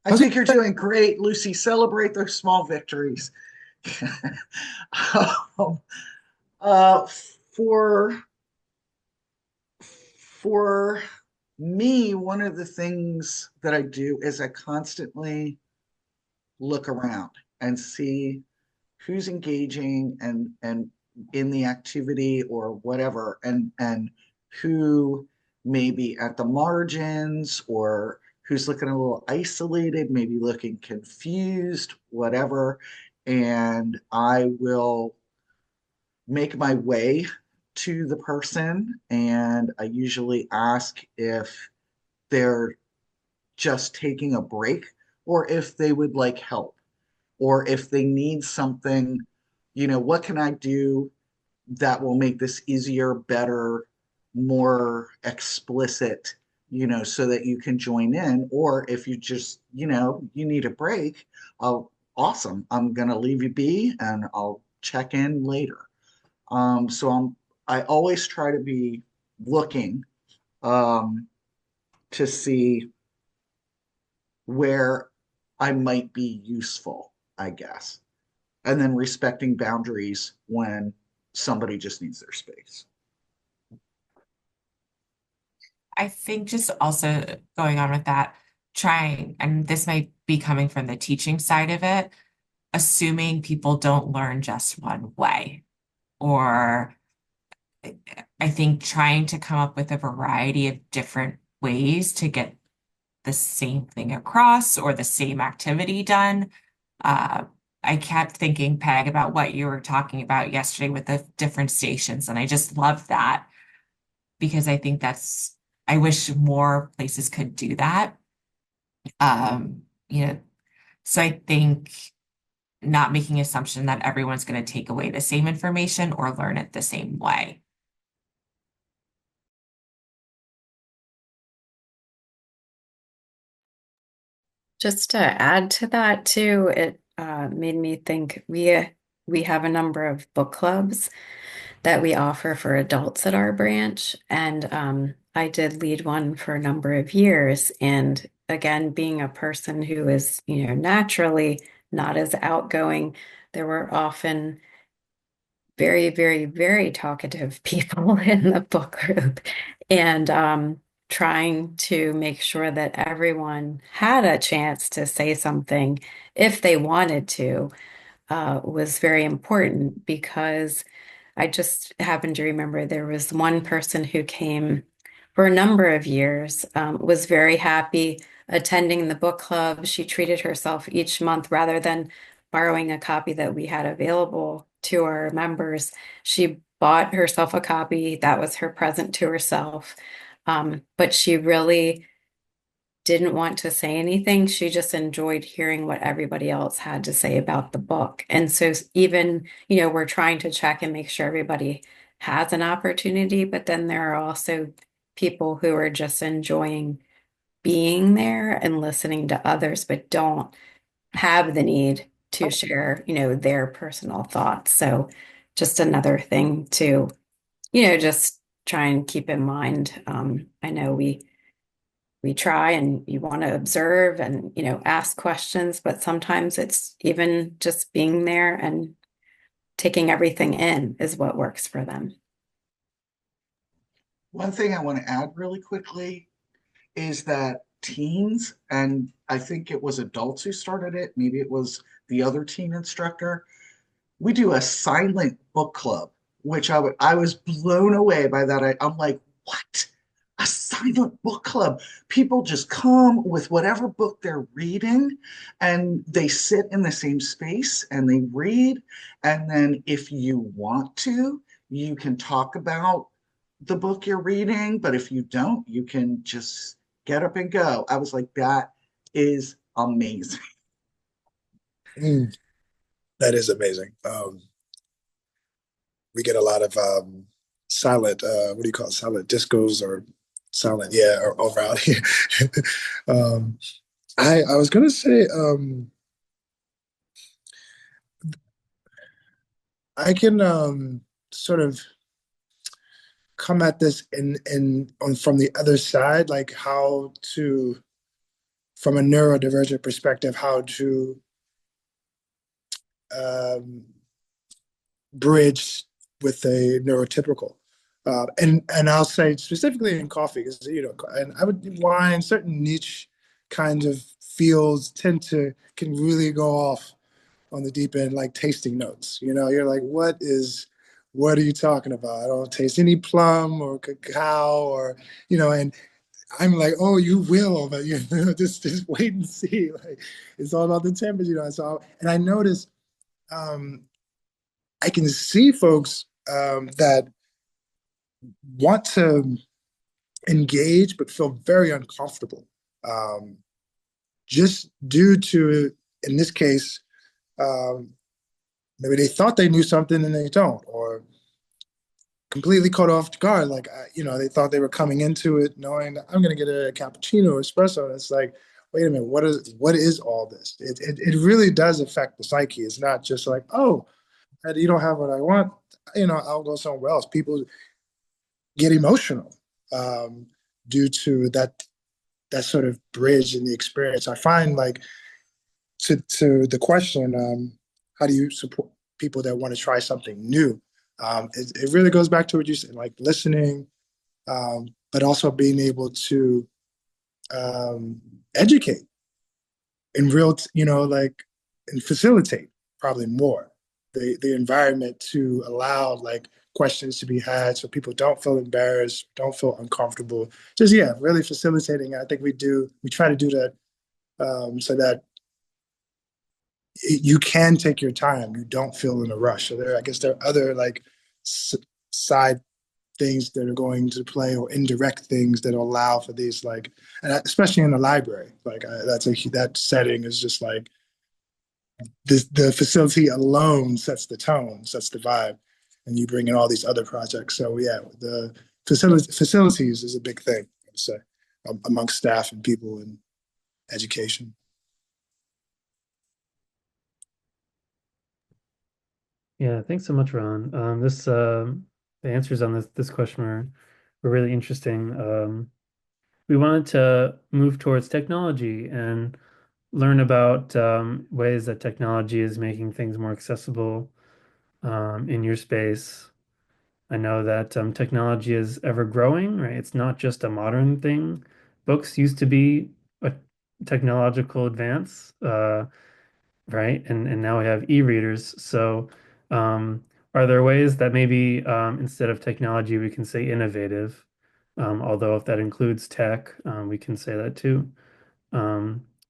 I think you're doing great, Lucy. Celebrate those small victories. um, uh, for for me, one of the things that I do is I constantly look around and see who's engaging and in the activity or whatever, and who maybe at the margins, or who's looking a little isolated, maybe looking confused, whatever. And I will make my way to the person, and I usually ask if they're just taking a break or if they would like help or if they need something, what can I do that will make this easier, better, more explicit, so that you can join in. Or if you just, you need a break, awesome. I'm going to leave you be and I'll check in later. I always try to be looking um, to see where I might be useful, I guess, and then respecting boundaries when somebody just needs their space. I think just also going on with that, trying, and this might be coming from the teaching side of it, assuming people don't learn just one way. Or I think trying to come up with a variety of different ways to get the same thing across or the same activity done. Uh, I kept thinking, Peg, about what you were talking about yesterday with the different stations, and I just love that because I think I wish more places could do that. Um, you know, so I think not making assumption that everyone's going to take away the same information or learn it the same way. Just to add to that too, it made me think we have a number of book clubs that we offer for adults at our branch, and I did lead one for a number of years. And again, being a person who is, naturally not as outgoing, there were often very, very, very talkative people in the book group, and trying to make sure that everyone had a chance to say something if they wanted to was very important, because I just happen to remember there was one person who came for a number of years, was very happy attending the book club. She treated herself each month rather than borrowing a copy that we had available to our members. She bought herself a copy. That was her present to herself. But she really didn't want to say anything. She just enjoyed hearing what everybody else had to say about the book. And so even, we're trying to check and make sure everybody has an opportunity, but then there are also people who are just enjoying being there and listening to others, but don't have the need to share, their personal thoughts. So just another thing to, just try and keep in mind. I know we try and you want to observe and, ask questions, but sometimes it's even just being there and taking everything in is what works for them. One thing I want to add really quickly is that teens, and I think it was adults who started it, maybe it was the other teen instructor, we do a silent book club, which I was blown away by that. I'm like, what? A silent book club. People just come with whatever book they're reading and they sit in the same space and they read. And then if you want to, you can talk about the book you're reading. But if you don't, you can just get up and go. I was like, that is amazing. That is amazing. We get a lot of silent, what do you call it? Silent discos or silent, yeah, or around here. um, I was gonna say, I can sort of come at this from the other side, like how to, from a neurodivergent perspective, how to bridge with a neurotypical. And I'll say specifically in coffee, because and I would wine, certain niche kinds of fields can really go off on the deep end, like tasting notes. You're like, what are you talking about? I don't taste any plum or cacao, or and I'm like, oh, you will, but just wait and see. Like, it's all about the temperature, So, and I noticed, um, I can see folks that want to engage but feel very uncomfortable, um, just due to, in this case, um, maybe they thought they knew something and they don't, or completely caught off guard. Like, they thought they were coming into it knowing that I'm going to get a cappuccino or espresso. And it's like, wait a minute, what is all this? It really does affect the psyche. It's not just like, oh, you don't have what I want. I'll go somewhere else. People get emotional, um, due to that sort of bridge in the experience. I find, like, to the question, how do you support people that want to try something new? It really goes back to what you said, like listening, but also being able to educate in real, like, and facilitate probably more the environment to allow, like, questions to be had so people don't feel embarrassed, don't feel uncomfortable. Just, yeah, really facilitating. I think we try to do that, so that you can take your time. You don't feel in a rush. So I guess there are other, like, side things that are going to play, or indirect things that allow for these, like, and especially in the library, like, that setting is just like the facility alone sets the tone, sets the vibe, and you bring in all these other projects. So yeah, the facilities is a big thing, I would say, amongst staff and people in education. Yeah, thanks so much, Ron. The answers on this question were really interesting. We wanted to move towards technology and learn about ways that technology is making things more accessible in your space. I know that technology is ever growing, right? It's not just a modern thing. Books used to be a technological advance, right? And now we have e-readers. So, are there ways that maybe instead of technology, we can say innovative? Although if that includes tech, we can say that too.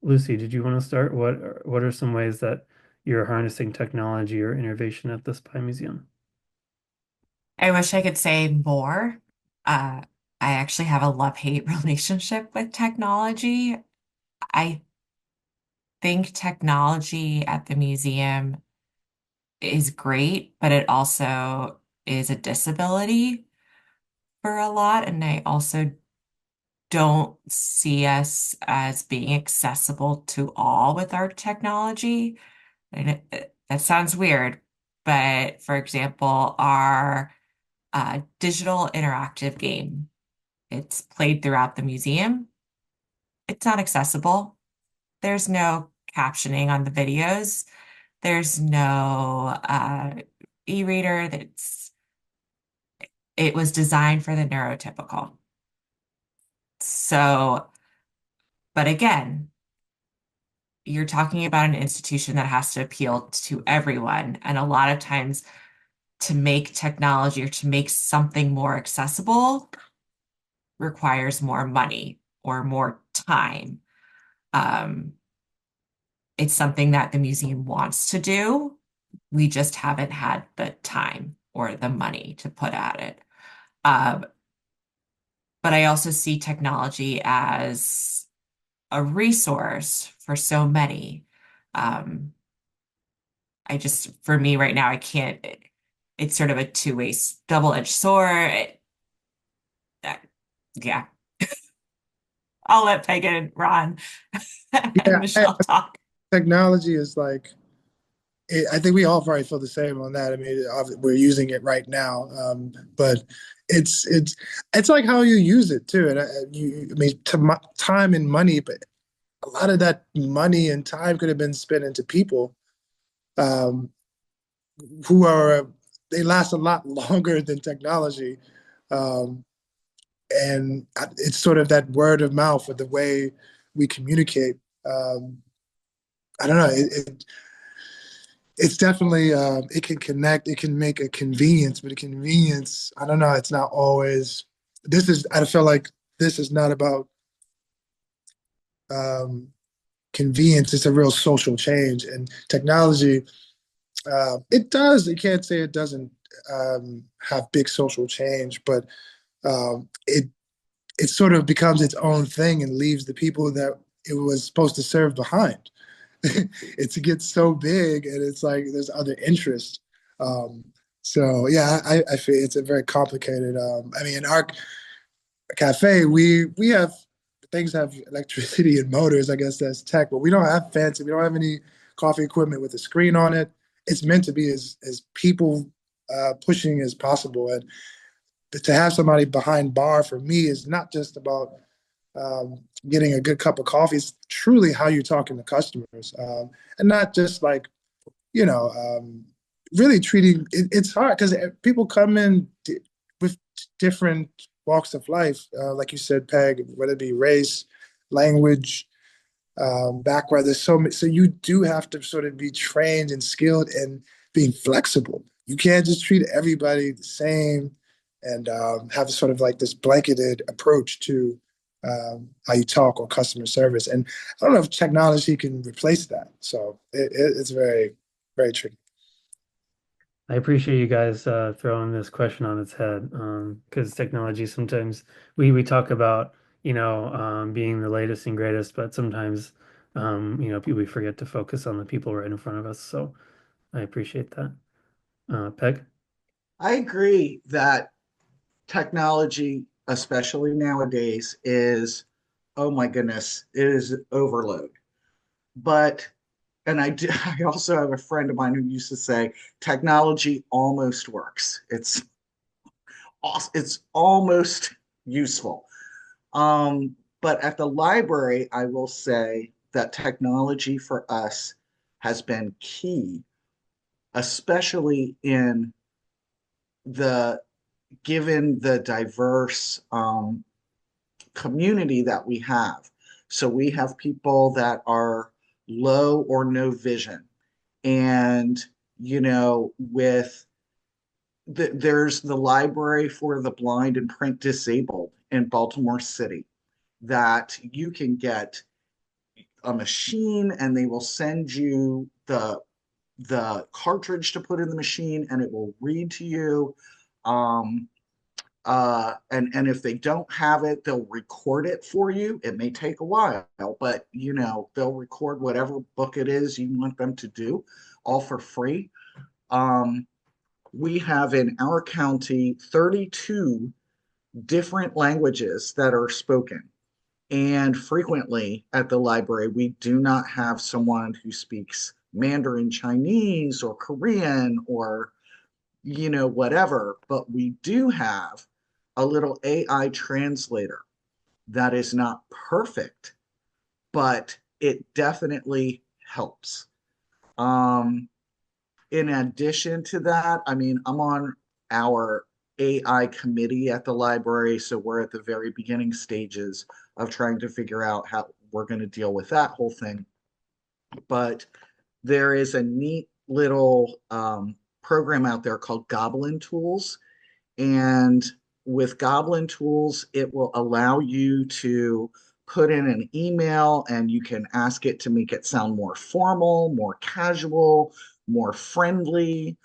Lucy, did you want to start? What are some ways that you're harnessing technology or innovation at the Spy Museum? I wish I could say more. Uh, I actually have a love-hate relationship with technology. I think technology at the museum is great, but it also is a disability for a lot. And I also don't see us as being accessible to all with our technology. And that sounds weird, but for example, our digital interactive game, it's played throughout the museum. It's not accessible. There's no captioning on the videos. There's no e-reader. It was designed for the neurotypical. So, but again, you're talking about an institution that has to appeal to everyone. And a lot of times to make technology or to make something more accessible requires more money or more time. Um, it's something that the museum wants to do. We just haven't had the time or the money to put at it. Um, but I also see technology as a resource for so many. Um, for me right now, I can't, it's sort of a two-way, double-edged sword. Yeah, I'll let Peg and Ron and Yeah, Michelle talk. technology is like, I think we all probably feel the same on that. I mean, we're using it right now, but it's like how you use it too. And I mean, time and money, but a lot of that money and time could have been spent into people, um, who are they last a lot longer than technology, um, and it's sort of that word of mouth or the way we communicate. I don't know. It's definitely, it can connect, it can make a convenience, but a convenience, I don't know, it's not always. I feel like this is not about convenience. It's a real social change, and technology, it does. You can't say it doesn't have big social change, but it sort of becomes its own thing and leaves the people that it was supposed to serve behind. It gets so big, and it's like there's other interests. Um, so yeah, I feel it's a very complicated. I mean, in our cafe, we have things have electricity and motors. I guess that's tech, but we don't have fancy. We don't have any coffee equipment with a screen on it. It's meant to be as people pushing as possible, and to have somebody behind bar for me is not just about getting a good cup of coffee. It's truly how you're talking to customers, and not just like you know, really treating it's hard because people come in with different walks of life, like you said, Peg, whether it be race, language, background. There's so many, so you do have to sort of be trained and skilled and being flexible. You can't just treat everybody the same and have sort of like this blanketed approach to how you talk or customer service. And I don't know if technology can replace that. So it's very, very tricky. I appreciate you guys throwing this question on its head because technology sometimes we talk about being the latest and greatest, but sometimes we forget to focus on the people right in front of us. So I appreciate that. Peg? I agree that technology, especially nowadays, is, oh my goodness, it is overload. But, and I also have a friend of mine who used to say, technology almost works. It's almost useful. But at the library, I will say that technology for us has been key, especially in the given the diverse community that we have. So we have people that are low or no vision. And, with there's the library for the blind and print disabled in Baltimore City that you can get a machine and they will send you the cartridge to put in the machine and it will read to you. Um, and if they don't have it, they'll record it for you. It may take a while, but they'll record whatever book it is you want them to do, all for free. Um, we have in our county 32 different languages that are spoken. And frequently at the library, we do not have someone who speaks Mandarin Chinese or Korean or, whatever, but we do have a little AI translator that is not perfect, but it definitely helps. Um, in addition to that, I mean, I'm on our AI committee at the library, so we're at the very beginning stages of trying to figure out how we're going to deal with that whole thing. But there is a neat little program out there called Goblin Tools. And with Goblin Tools, it will allow you to put in an email and you can ask it to make it sound more formal, more casual, more friendly.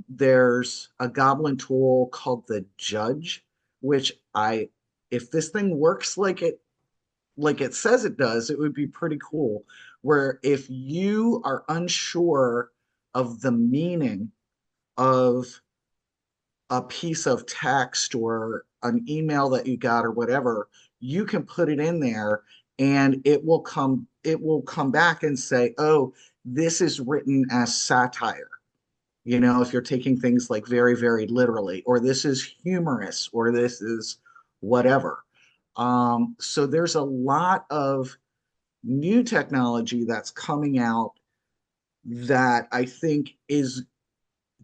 There's a Goblin tool called the Judge, which if this thing works like it says it does, it would be pretty cool. Where if you are unsure of the meaning of a piece of text or an email that you got or whatever, you can put it in there and it will come back and say, oh, this is written as satire. If you're taking things like very, very literally, or this is humorous, or this is whatever. So there's a lot of new technology that's coming out that I think is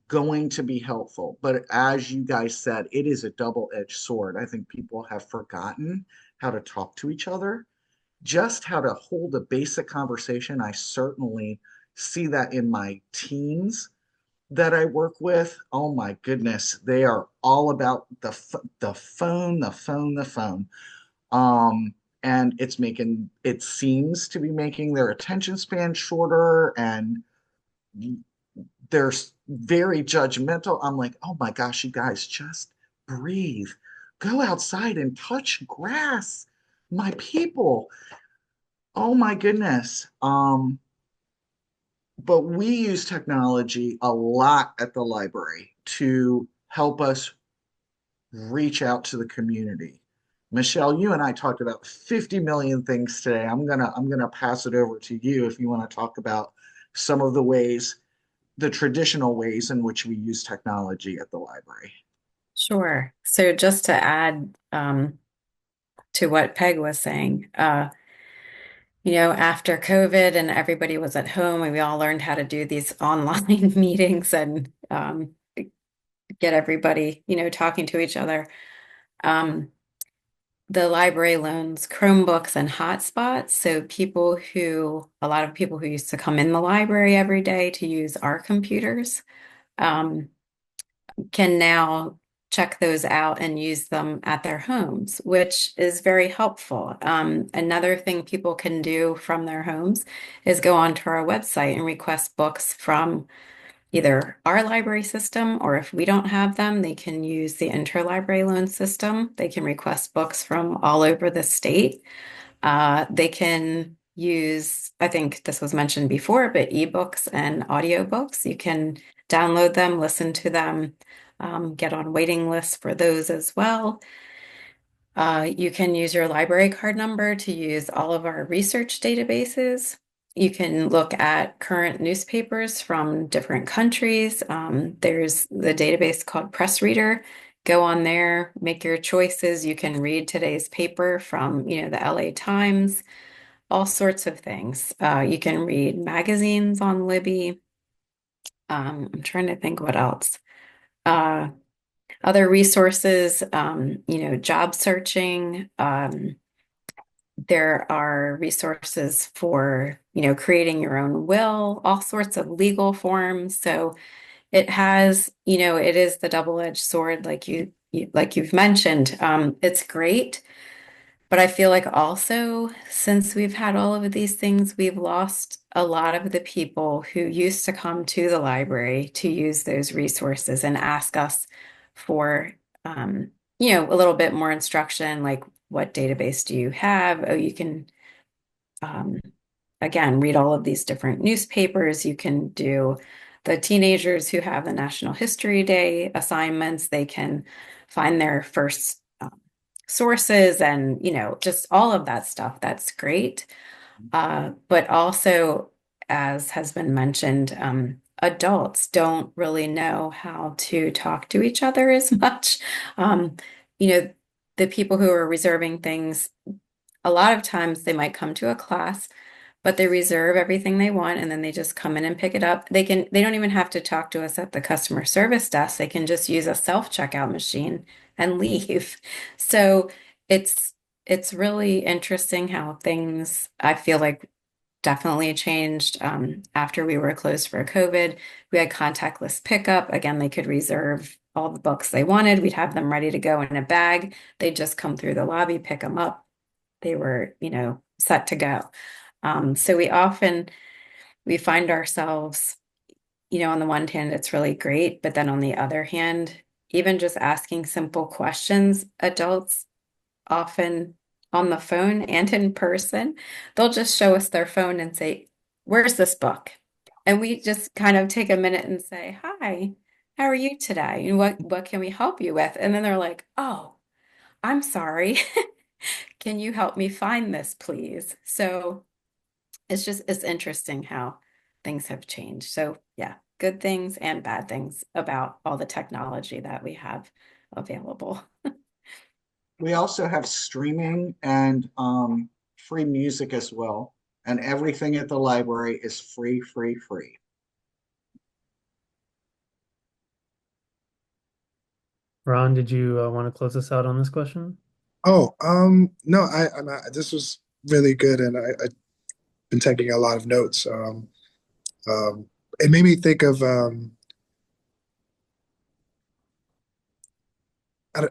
going to be helpful. But as you guys said, it is a double-edged sword. I think people have forgotten how to talk to each other, just how to hold a basic conversation. I certainly see that in my teens that I work with. Oh my goodness, they are all about the phone, the phone, the phone. and it seems to be making their attention span shorter, and they're very judgmental. I'm like, oh my gosh, you guys, just breathe. Go outside and touch grass. My people. Oh my goodness. But we use technology a lot at the library to help us reach out to the community. Michelle, you and I talked about 50 million things today. I'm gonna pass it over to you if you want to talk about some of the ways, the traditional ways in which we use technology at the library. Sure. So just to add to what Peg was saying, after COVID and everybody was at home and we all learned how to do these online meetings and get everybody, talking to each other. The library loans Chromebooks and hotspots. So a lot of people who used to come in the library every day to use our computers, can now check those out and use them at their homes, which is very helpful. Another thing people can do from their homes is go onto our website and request books from either our library system, or if we don't have them, they can use the interlibrary loan system. They can request books from all over the state. They can use, I think this was mentioned before, but ebooks and audiobooks. You can download them, listen to them, get on waiting lists for those as well. You can use your library card number to use all of our research databases. You can look at current newspapers from different countries. There's the database called Press Reader. Go on there, make your choices. You can read today's paper from, the LA Times, all sorts of things. You can read magazines on Libby. I'm trying to think what else. Other resources, job searching. There are resources for, creating your own will, all sorts of legal forms. So it is the double-edged sword, like you've mentioned. It's great, but I feel like also since we've had all of these things, we've lost a lot of the people who used to come to the library to use those resources and ask us for, a little bit more instruction, like what database do you have? Oh, you can, again, read all of these different newspapers. You can do the teenagers who have the National History Day assignments. They can find their first sources and, just all of that stuff. That's great. But also, as has been mentioned, adults don't really know how to talk to each other as much. You know, the people who are reserving things, a lot of times they might come to a class, but they reserve everything they want and then they just come in and pick it up. They don't even have to talk to us at the customer service desk. They can just use a self-checkout machine and leave. So it's really interesting how things, I feel like, definitely changed after we were closed for COVID. We had contactless pickup. Again, they could reserve all the books they wanted. We'd have them ready to go in a bag. They'd just come through the lobby, pick them up. They were, set to go. So we find ourselves, on the one hand, it's really great, but then on the other hand, even just asking simple questions, adults often on the phone and in person, they'll just show us their phone and say, "Where's this book?" And we just kind of take a minute and say, "Hi, how are you today? And what can we help you with?" And then they're like, "Oh, I'm sorry. Can you help me find this, please?" So it's interesting how things have changed. So yeah, good things and bad things about all the technology that we have available. We also have streaming and free music as well. And everything at the library is free, free, free. Ron, did you want to close us out on this question? Oh, no, this was really good, and I've been taking a lot of notes. Um, it made me think of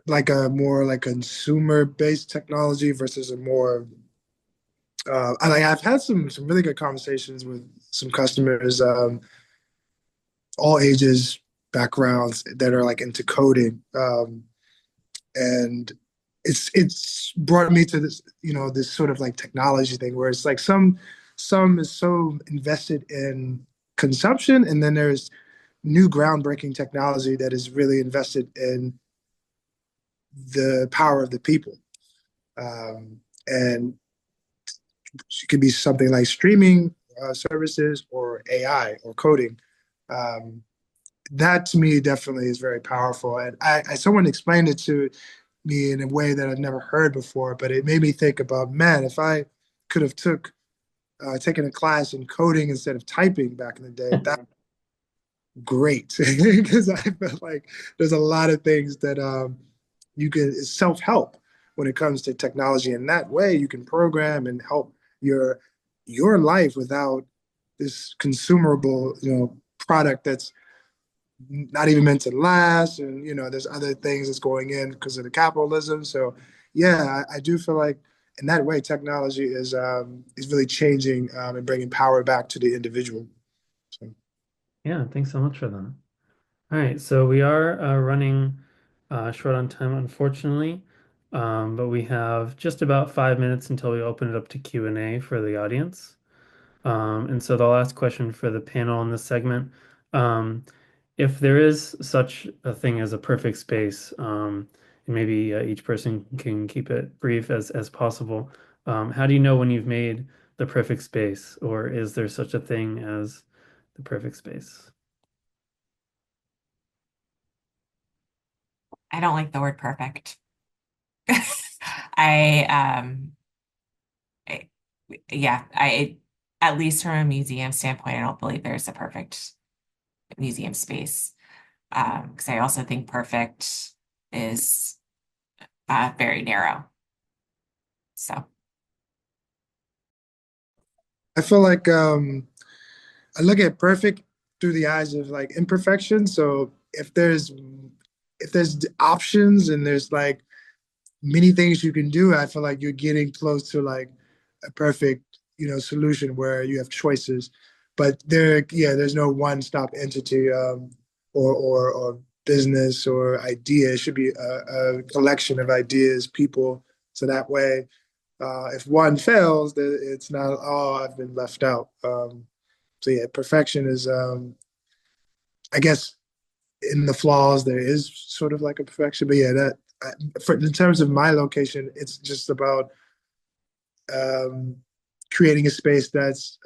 like a more like consumer-based technology versus a more I've had some really good conversations with some customers, all ages, backgrounds that are like into coding, and it's brought me to this, this sort of like technology thing where it's like some is so invested in consumption, and then there's new groundbreaking technology that is really invested in the power of the people. And it could be something like streaming services or AI or coding. Um, that to me definitely is very powerful. And someone explained it to me in a way that I've never heard before, but it made me think about, man, if I could have taken a class in coding instead of typing back in the day, that great. Because I felt like there's a lot of things that you can self-help when it comes to technology. In that way, you can program and help your life without this consumable, product that's not even meant to last. And there's other things that's going in because of the capitalism. So yeah, I do feel like in that way, technology is really changing and bringing power back to the individual. So. Yeah, thanks so much for that. All right, so we are running short on time, unfortunately, but we have just about 5 minutes until we open it up to Q&A for the audience. And so the last question for the panel in this segment, um, if there is such a thing as a perfect space, and maybe each person can keep it brief as possible, how do you know when you've made the perfect space, or is there such a thing as the perfect space? I don't like the word perfect. I I, yeah, at least from a museum standpoint, I don't believe there's a perfect museum space. Because I also think perfect is very narrow. So I feel like I look at perfect through the eyes of like imperfection. So if there's options and there's like many things you can do, I feel like you're getting close to like a perfect, solution where you have choices. But there's no one-stop entity, or business or idea. It should be a collection of ideas, people. So that way, if one fails, it's not, oh, I've been left out. So yeah, perfection is, I guess, in the flaws there is sort of like a perfection. But yeah, in terms of my location, it's just about um, creating a space that's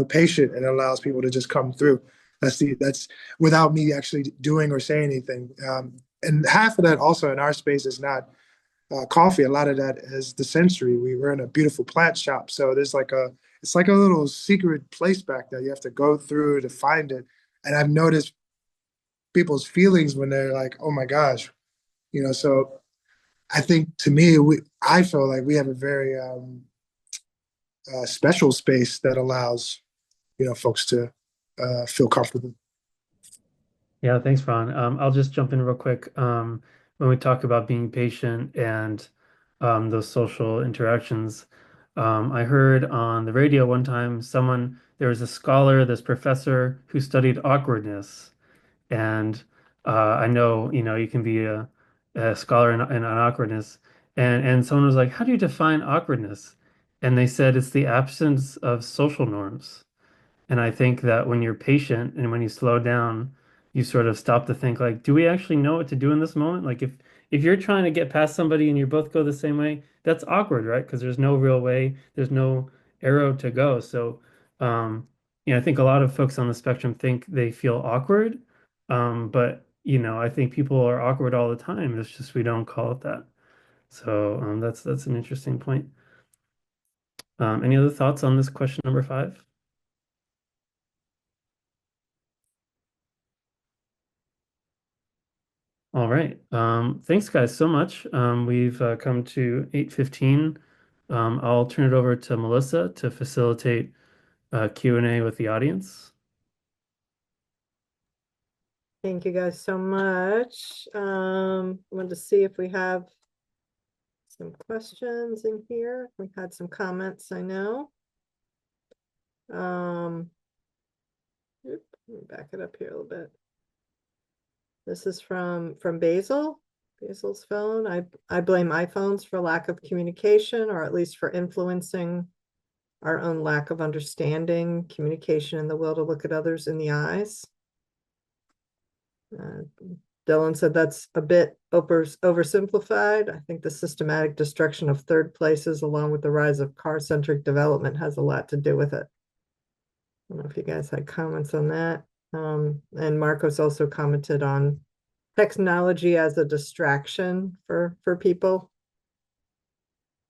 patient and allows people to just come through. That's without me actually doing or saying anything. And half of that also in our space is not coffee. A lot of that is the sensory. We're in a beautiful plant shop, so it's like a little secret place back there. You have to go through to find it. And I've noticed people's feelings when they're like, "Oh my gosh," So I think to me, I feel like we have a very special space that allows folks to feel comfortable. Yeah, thanks, Ron. I'll just jump in real quick. When we talk about being patient and those social interactions, I heard on the radio one time there was a scholar, this professor who studied awkwardness. And I know, you can be a scholar in awkwardness. And someone was like, how do you define awkwardness? And they said it's the absence of social norms. And I think that when you're patient and when you slow down, you sort of stop to think like, do we actually know what to do in this moment? Like if you're trying to get past somebody and you both go the same way, that's awkward, right? Because there's no real way, there's no arrow to go. So, um, I think a lot of folks on the spectrum think they feel awkward. But I think people are awkward all the time. It's just we don't call it that. So, that's an interesting point. Any other thoughts on this question number 5? All right. Thanks, guys, so much. We've come to 8:15. I'll turn it over to Melissa to facilitate Q&A with the audience. Thank you guys so much. Wanted to see if we have some questions in here. We had some comments, I know. Let me back it up here a little bit. This is from Basil. Basil's phone. I blame iPhones for lack of communication, or at least for influencing our own lack of understanding, communication, and the will to look at others in the eyes. Dylan said that's a bit oversimplified. I think the systematic destruction of third places, along with the rise of car-centric development, has a lot to do with it. I don't know if you guys had comments on that. And Marcos also commented on technology as a distraction for people,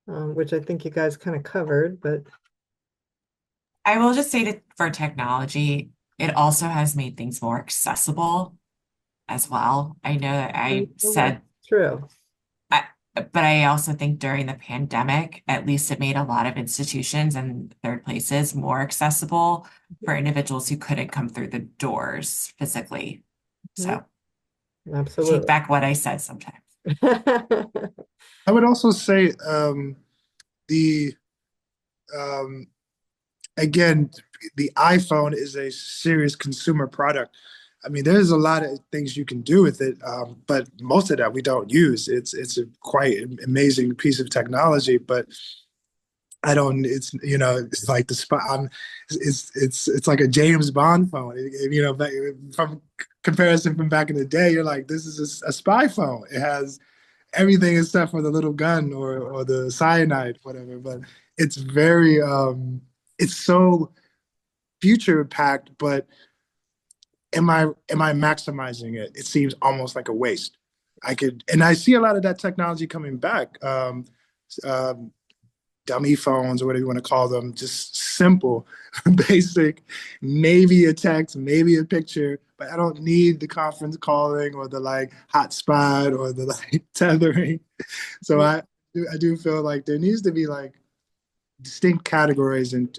which I think you guys kind of covered, but I will just say that for technology, it also has made things more accessible as well. I know that I said, true. but I also think during the pandemic, at least it made a lot of institutions and third places more accessible for individuals who couldn't come through the doors physically. So take Absolutely. back what I said sometimes. I would also say the again, the iPhone is a serious consumer product. I mean, there's a lot of things you can do with it, but most of that we don't use. It's a quite amazing piece of technology, but I don't. It's it's like the spot. It's like a James Bond phone. From comparison from back in the day, you're like, this is a spy phone. It has everything except for the little gun or the cyanide, whatever. But it's very it's so future packed, but am I maximizing it? It seems almost like a waste. And I see a lot of that technology coming back. Um, Dummy phones or whatever you want to call them, just simple, basic, maybe a text, maybe a picture, but I don't need the conference calling or the like hotspot or the like tethering. So I do feel like there needs to be like distinct categories when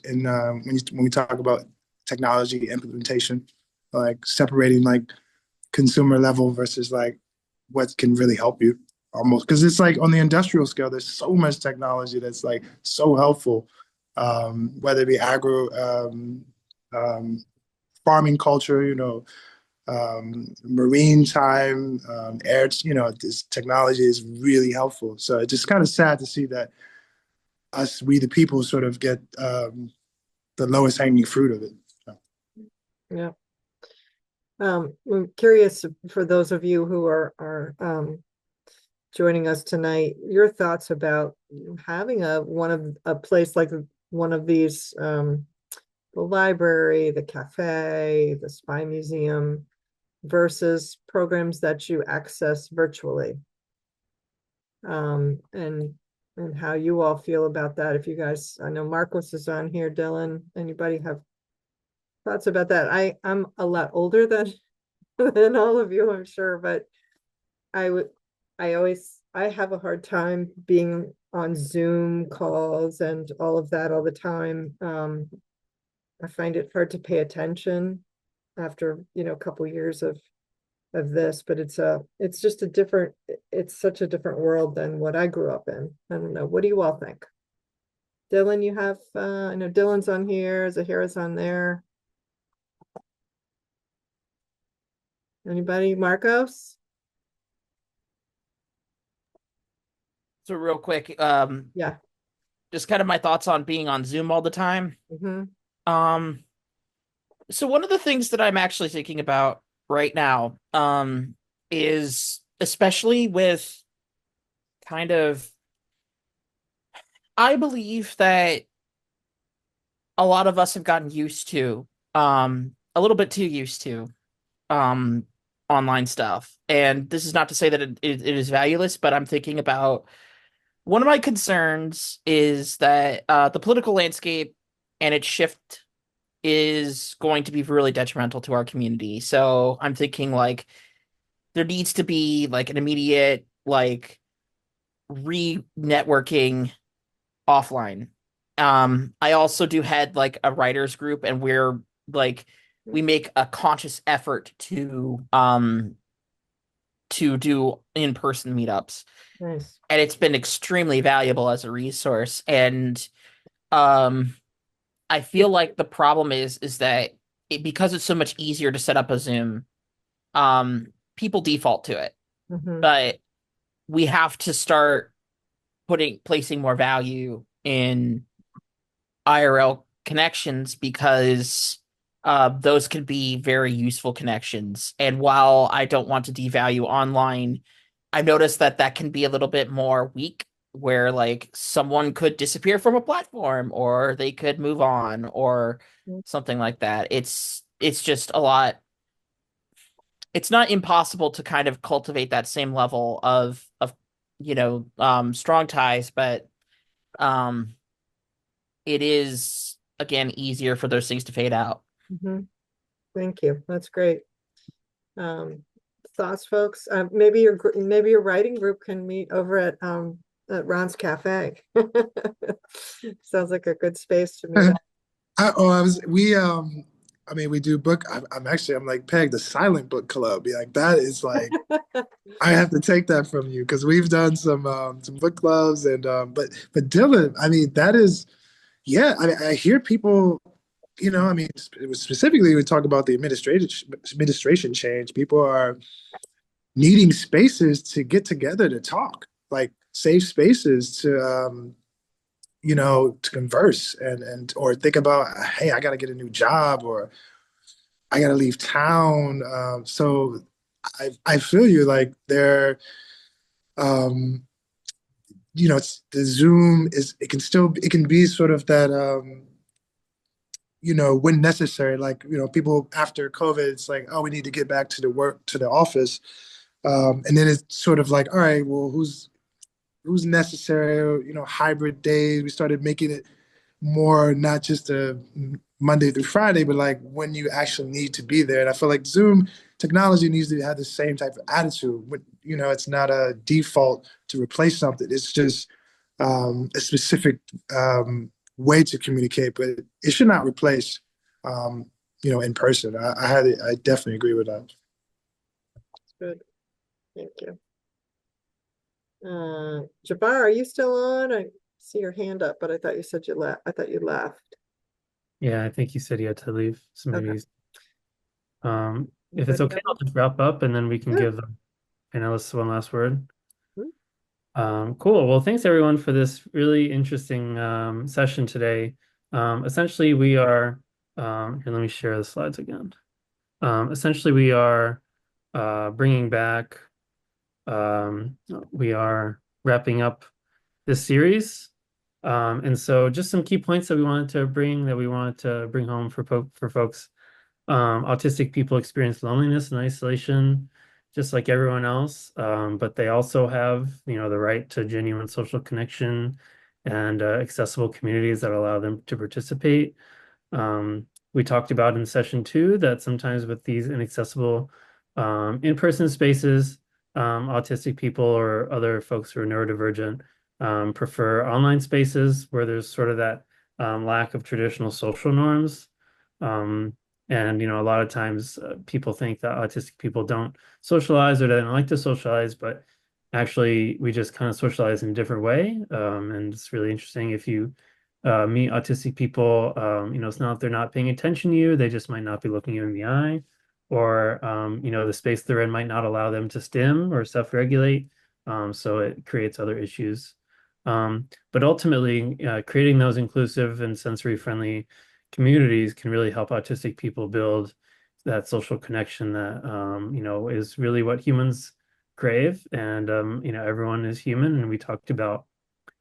we talk about technology implementation, like separating like consumer level versus like what can really help you almost because it's like on the industrial scale there's so much technology that's like so helpful, whether it be farming culture, marine time, air, this technology is really helpful. So it's just kind of sad to see that we the people sort of get the lowest hanging fruit of it. So. Yeah. I'm curious for those of you who are joining us tonight, your thoughts about having a place like one of these, the library, the cafe, the spy museum, versus programs that you access virtually. And how you all feel about that. If you guys, I know Marcos is on here, Dylan, anybody have thoughts about that? I'm a lot older than all of you, I'm sure, but I have a hard time being on Zoom calls and all of that all the time. I find it hard to pay attention after, a couple years of this, but it's such a different world than what I grew up in. I don't know. What do you all think? Dylan, you have, I know Dylan's on here, Zahira's on there. Anybody? Marcos? So real quick, Yeah. just kind of my thoughts on being on Zoom all the time. Mm-hmm. So one of the things that I'm actually thinking about right now, is especially with kind of, I believe that a lot of us have gotten used to, a little bit too used to, online stuff. And this is not to say that it is valueless, but I'm thinking about one of my concerns is that the political landscape and its shift is going to be really detrimental to our community. So I'm thinking like there needs to be like an immediate like re-networking offline. I also do head like a writers group and we're like we make a conscious effort to do in-person meetups. Nice. And it's been extremely valuable as a resource. And um I feel like the problem is that because it's so much easier to set up a Zoom, people default to it. Mhm. But we have to start placing more value in IRL connections because those can be very useful connections. And while I don't want to devalue online, I've noticed that that can be a little bit more weak, where like someone could disappear from a platform or they could move on or Mm. something like that. It's just a lot. It's not impossible to kind of cultivate that same level of strong ties, but um it is again easier for those things to fade out. Mhm. Thank you. That's great. Thoughts, folks? Maybe your writing group can meet over at Ron's Cafe. Sounds like a good space to meet up. I mean, we do book. I'm like, Peg, the silent book club. Be like, that is like, I have to take that from you because we've done some book clubs but Dylan, I mean, that is, yeah. I hear people, I mean, it was specifically we talk about the administration change. People are needing spaces to get together to talk, like safe spaces to converse and or think about, hey, I got to get a new job or I got to leave town. So I feel you, like um, the Zoom it can be sort of that, when necessary, like, people after COVID, it's like, oh, we need to get back to the office. And then it's sort of like, all right, well, who's necessary, hybrid days. We started making it more not just a Monday through Friday, but like when you actually need to be there. And I feel like Zoom technology needs to have the same type of attitude. It's not a default to replace something. It's just a specific way to communicate, but it should not replace, in person. I definitely agree with that. Good. Thank you. Jabbar, are you still on? I see your hand up, but I thought you said you left. I thought you left. Yeah, I think you said you had to leave. So maybe Okay. if it's Anybody okay, I'll just wrap up and then we can Yeah. give the panelists one last word. Mhm. Cool. Well, thanks everyone for this really interesting session today. Essentially, we are here. Let me share the slides again. Essentially, we are bringing back. We are wrapping up this series, and so just some key points that we wanted to bring home for folks. Autistic people experience loneliness and isolation just like everyone else, but they also have, the right to genuine social connection and accessible communities that allow them to participate. We talked about in session 2 that sometimes with these inaccessible in-person spaces, autistic people or other folks who are neurodivergent prefer online spaces where there's sort of that lack of traditional social norms. Um, and, a lot of times people think that autistic people don't socialize or they don't like to socialize, but actually we just kind of socialize in a different way. And it's really interesting if you meet autistic people, it's not that they're not paying attention to you, they just might not be looking you in the eye, or, the space they're in might not allow them to stim or self-regulate. So it creates other issues. But ultimately, creating those inclusive and sensory-friendly communities can really help autistic people build that social connection that is really what humans crave. And everyone is human, and we talked about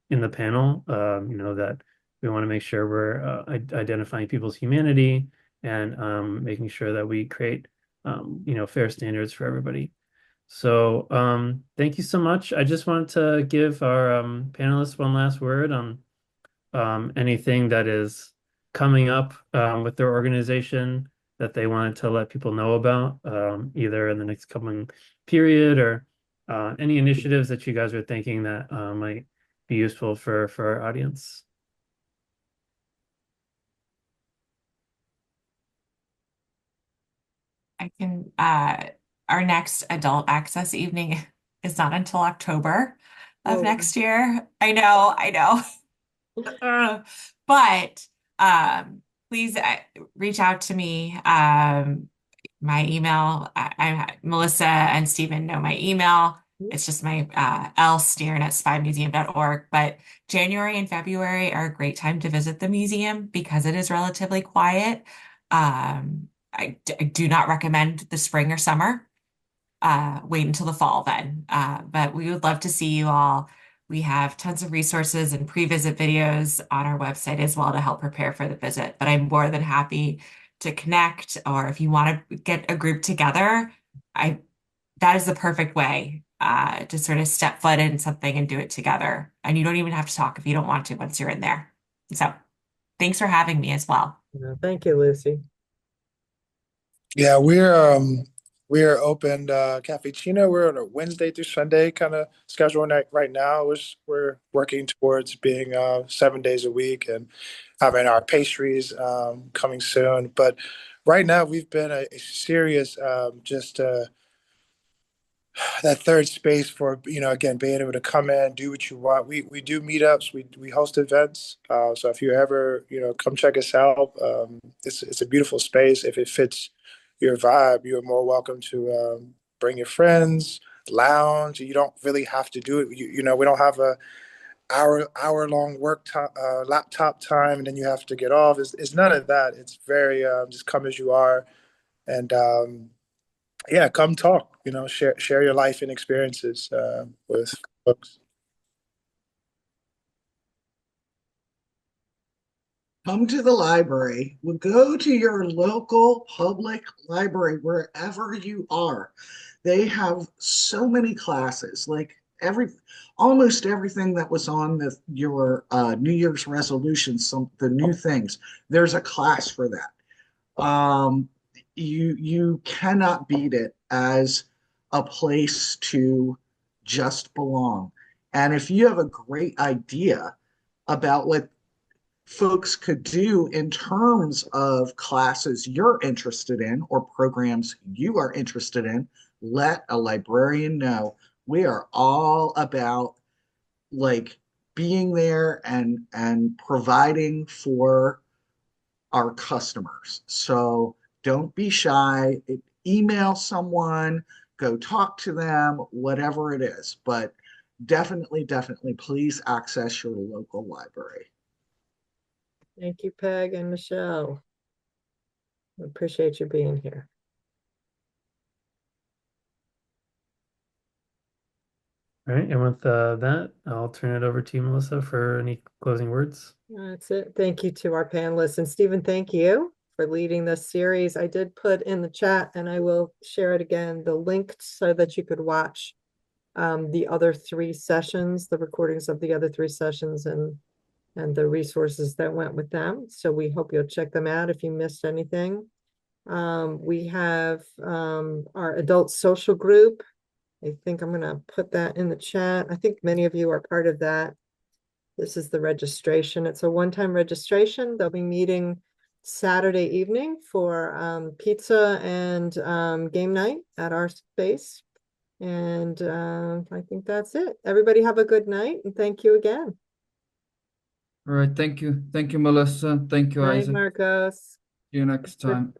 in the panel that we want to make sure we're identifying people's humanity and making sure that we create fair standards for everybody. So thank you so much. I just wanted to give our panelists one last word on anything that is coming up with their organization that they wanted to let people know about, either in the next coming period or any initiatives that you guys are thinking that might be useful for our audience. I can, our next adult access evening is not until October of Oh, next year. I know. But please reach out to me. My email, Melissa and Stephen know my email. It's just my lsteern@spymuseum.org. But January and February are a great time to visit the museum because it is relatively quiet. I do not recommend the spring or summer. Wait until the fall then. But we would love to see you all. We have tons of resources and pre-visit videos on our website as well to help prepare for the visit. But I'm more than happy to connect, or if you want to get a group together, I that is the perfect way to sort of step foot in something and do it together. And you don't even have to talk if you don't want to once you're in there. So thanks for having me as well. thank you, Lucy. Yeah, we're open Cafecino. We're on a Wednesday through Sunday kind of schedule right now. We're working towards being 7 days a week and having our pastries coming soon. But right now we've been a serious just that third space for again being able to come in, do what you want. We do meetups, we host events. So if you ever come check us out, it's a beautiful space. If it fits your vibe, you're more welcome to bring your friends, lounge. You don't really have to do it. We don't have a hour long work time, laptop time, and then you have to get off. It's none of that. It's very just come as you are, and yeah, come talk. Share your life and experiences with folks. Come to the library. Well, go to your local public library wherever you are. They have so many classes, like almost everything that was on your New Year's resolutions, the new things. There's a class for that. You cannot beat it as a place to just belong. And if you have a great idea about what folks could do in terms of classes you're interested in or programs you are interested in, let a librarian know. We are all about like being there and providing for our customers. So don't be shy. Email someone, go talk to them, whatever it is. But definitely, definitely, please access your local library. Thank you, Peg and Michelle. I appreciate you being here. All right, and with that, I'll turn it over to you, Melissa, for any closing words. That's it. Thank you to our panelists. And Stephen, thank you for leading this series. I did put in the chat, and I will share it again, the link so that you could watch the other 3 sessions, the recordings of the other 3 sessions and the resources that went with them. So we hope you'll check them out if you missed anything. We have our adult social group. I think I'm going to put that in the chat. I think many of you are part of that. This is the registration. It's a one-time registration. They'll be meeting Saturday evening for pizza and game night at our space. And I think that's it. Everybody have a good night, and thank you again. All right. Thank you. Thank you, Melissa. Thank you, Night, Isaac. Marcos. See you next time.